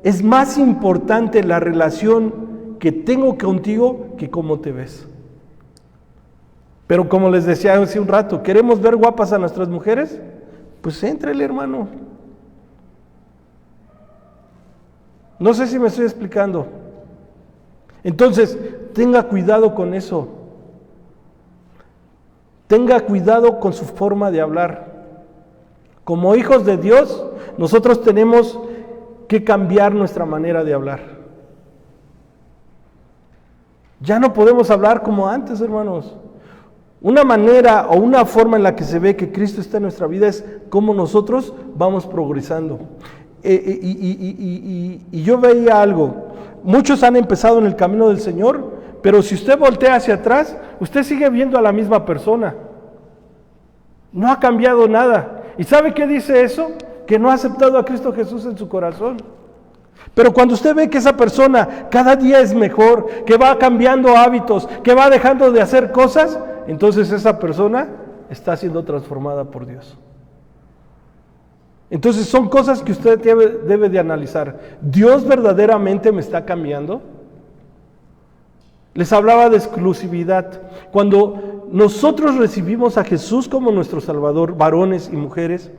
es más importante la relación que tengo contigo que cómo te ves. Pero como les decía hace un rato, ¿queremos ver guapas a nuestras mujeres? Pues éntrele, hermano. No sé si me estoy explicando. Entonces, tenga cuidado con eso. Tenga cuidado con su forma de hablar. Como hijos de Dios, nosotros tenemos que cambiar nuestra manera de hablar. Ya no podemos hablar como antes, hermanos. Una manera o una forma en la que se ve que Cristo está en nuestra vida es cómo nosotros vamos progresando. Y yo veía algo. Muchos han empezado en el camino del Señor, pero si usted voltea hacia atrás, usted sigue viendo a la misma persona. No ha cambiado nada. ¿Y sabe qué dice eso? Que no ha aceptado a Cristo Jesús en su corazón. Pero cuando usted ve que esa persona cada día es mejor, que va cambiando hábitos, que va dejando de hacer cosas, entonces esa persona está siendo transformada por Dios. Entonces son cosas que usted debe de analizar. ¿Dios verdaderamente me está cambiando? Les hablaba de exclusividad. Cuando nosotros recibimos a Jesús como nuestro Salvador, varones y mujeres,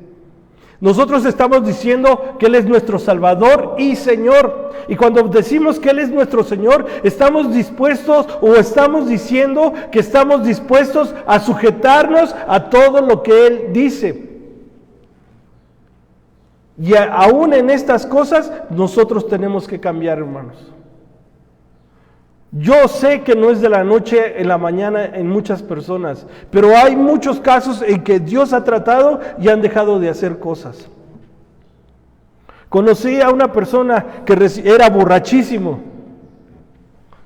nosotros estamos diciendo que Él es nuestro Salvador y Señor. Y cuando decimos que Él es nuestro Señor, estamos dispuestos o estamos diciendo que estamos dispuestos a sujetarnos a todo lo que Él dice. Y aún en estas cosas, nosotros tenemos que cambiar, hermanos. Yo sé que no es de la noche en la mañana en muchas personas, pero hay muchos casos en que Dios ha tratado y han dejado de hacer cosas. Conocí a una persona que era borrachísimo,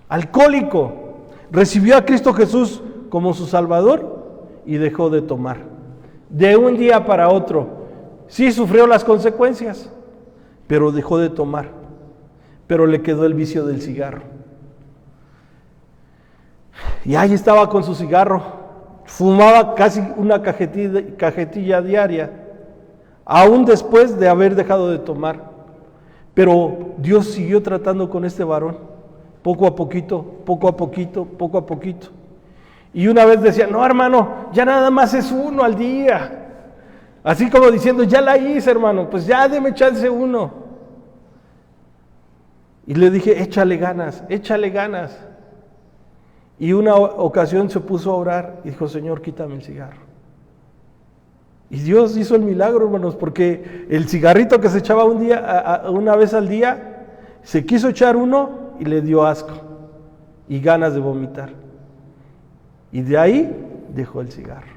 alcohólico, recibió a Cristo Jesús como su Salvador y dejó de tomar. De un día para otro, sí sufrió las consecuencias, pero dejó de tomar, pero le quedó el vicio del cigarro. Y ahí estaba con su cigarro, fumaba casi una cajetilla diaria, aún después de haber dejado de tomar. Pero Dios siguió tratando con este varón, poco a poquito, poco a poquito, poco a poquito. Y una vez decía, no hermano, ya nada más es uno al día. Así como diciendo, ya la hice hermano, pues ya deme chance uno. Y le dije, échale ganas, échale ganas. Y una ocasión se puso a orar y dijo, Señor, quítame el cigarro. Y Dios hizo el milagro, hermanos, porque el cigarrito que se echaba una vez al día, se quiso echar uno y le dio asco y ganas de vomitar. Y de ahí dejó el cigarro.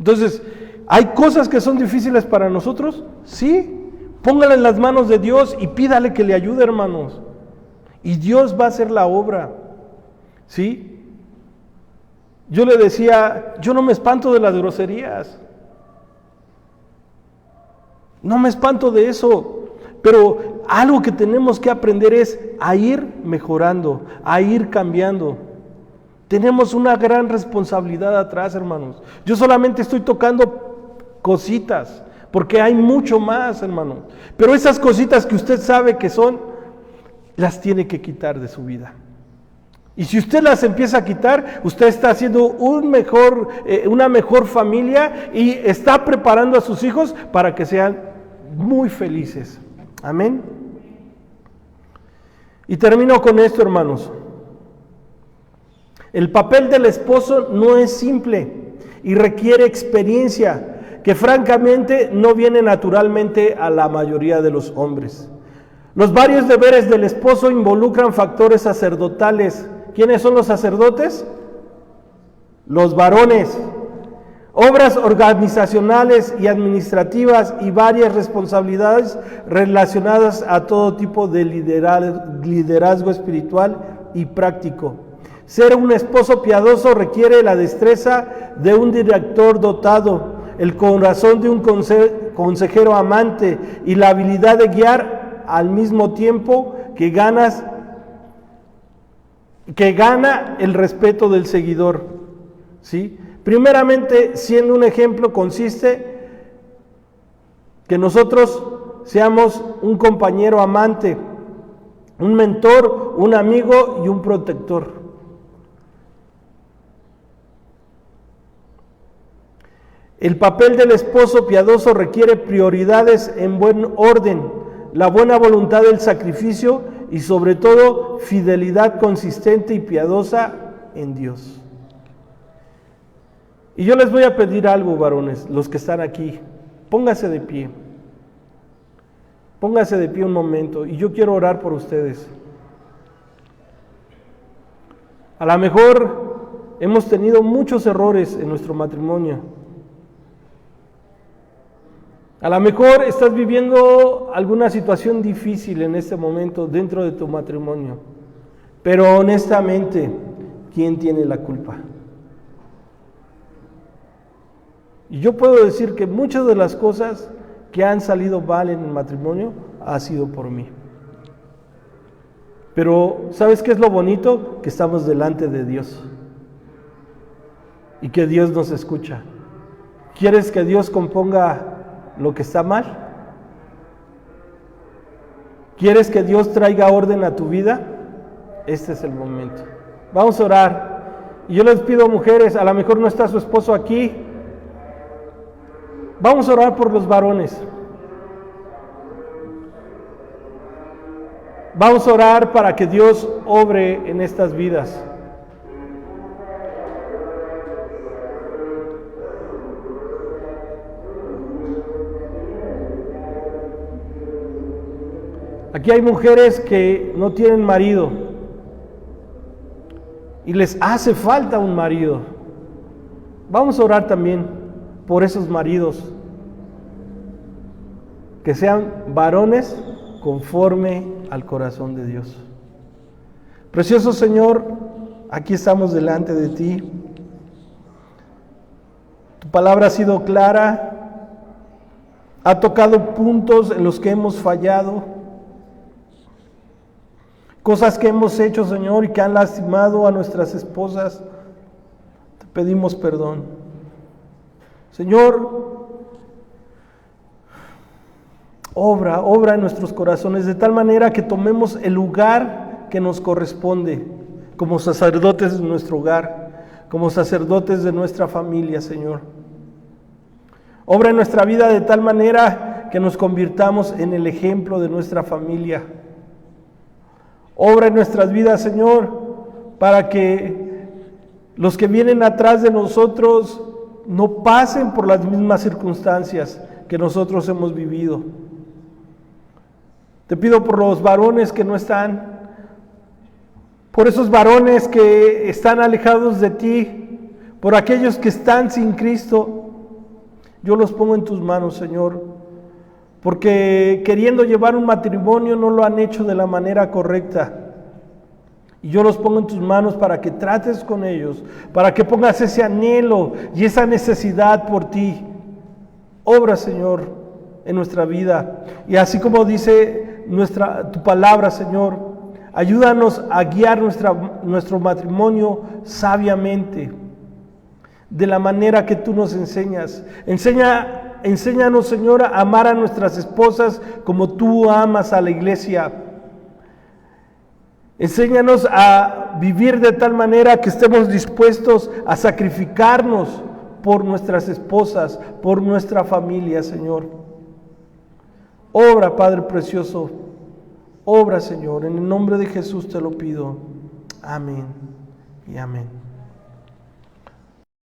Entonces, ¿hay cosas que son difíciles para nosotros? Sí, póngala en las manos de Dios y pídale que le ayude, hermanos. Y Dios va a hacer la obra. ¿Sí? Yo le decía, yo no me espanto de las groserías. No me espanto de eso. Pero algo que tenemos que aprender es a ir mejorando, a ir cambiando. Tenemos una gran responsabilidad atrás, hermanos. Yo solamente estoy tocando cositas, porque hay mucho más, hermanos. Pero esas cositas que usted sabe que son, las tiene que quitar de su vida. Y si usted las empieza a quitar, usted está haciendo una mejor familia y está preparando a sus hijos para que sean muy felices. Amén. Y termino con esto, hermanos. El papel del esposo no es simple y requiere experiencia que francamente no viene naturalmente a la mayoría de los hombres. Los varios deberes del esposo involucran factores sacerdotales. ¿Quiénes son los sacerdotes? Los varones. Obras organizacionales y administrativas y varias responsabilidades relacionadas a todo tipo de liderazgo espiritual y práctico. Ser un esposo piadoso requiere la destreza de un director dotado, el corazón de un consejero amante y la habilidad de guiar al mismo tiempo que gana el respeto del seguidor. ¿Sí? Primeramente, siendo un ejemplo, consiste que nosotros seamos un compañero amante, un mentor, un amigo y un protector. El papel del esposo piadoso requiere prioridades en buen orden, la buena voluntad del sacrificio y sobre todo fidelidad consistente y piadosa en Dios. Y yo les voy a pedir algo, varones, los que están aquí, pónganse de pie. Póngase de pie un momento y yo quiero orar por ustedes. A lo mejor hemos tenido muchos errores en nuestro matrimonio. A lo mejor estás viviendo alguna situación difícil en este momento dentro de tu matrimonio. Pero honestamente, ¿quién tiene la culpa? Y yo puedo decir que muchas de las cosas que han salido mal en el matrimonio ha sido por mí. Pero ¿sabes qué es lo bonito? Que estamos delante de Dios y que Dios nos escucha. ¿Quieres que Dios componga lo que está mal? ¿Quieres que Dios traiga orden a tu vida? Este es el momento. Vamos a orar. Y yo les pido, mujeres, a lo mejor no está su esposo aquí. Vamos a orar por los varones. Vamos a orar para que Dios obre en estas vidas. Aquí hay mujeres que no tienen marido y les hace falta un marido. Vamos a orar también por esos maridos, que sean varones conforme al corazón de Dios. Precioso Señor, aquí estamos delante de ti. Tu palabra ha sido clara, ha tocado puntos en los que hemos fallado, cosas que hemos hecho, Señor, y que han lastimado a nuestras esposas. Te pedimos perdón. Señor, obra en nuestros corazones de tal manera que tomemos el lugar que nos corresponde como sacerdotes de nuestro hogar, como sacerdotes de nuestra familia, Señor. Obra en nuestra vida de tal manera que nos convirtamos en el ejemplo de nuestra familia. Obra en nuestras vidas, Señor, para que los que vienen atrás de nosotros no pasen por las mismas circunstancias que nosotros hemos vivido. Te pido por los varones que no están, por esos varones que están alejados de ti, por aquellos que están sin Cristo. Yo los pongo en tus manos, Señor, porque queriendo llevar un matrimonio no lo han hecho de la manera correcta. Y yo los pongo en tus manos para que trates con ellos, para que pongas ese anhelo y esa necesidad por ti. Obra, Señor, en nuestra vida. Y así como dice tu palabra, Señor, ayúdanos a guiar nuestro matrimonio sabiamente, de la manera que tú nos enseñas. Enséñanos, Señor, a amar a nuestras esposas como tú amas a la iglesia. Enséñanos a vivir de tal manera que estemos dispuestos a sacrificarnos por nuestras esposas, por nuestra familia, Señor. Obra, Padre precioso, obra, Señor, en el nombre de Jesús te lo pido. Amén y amén.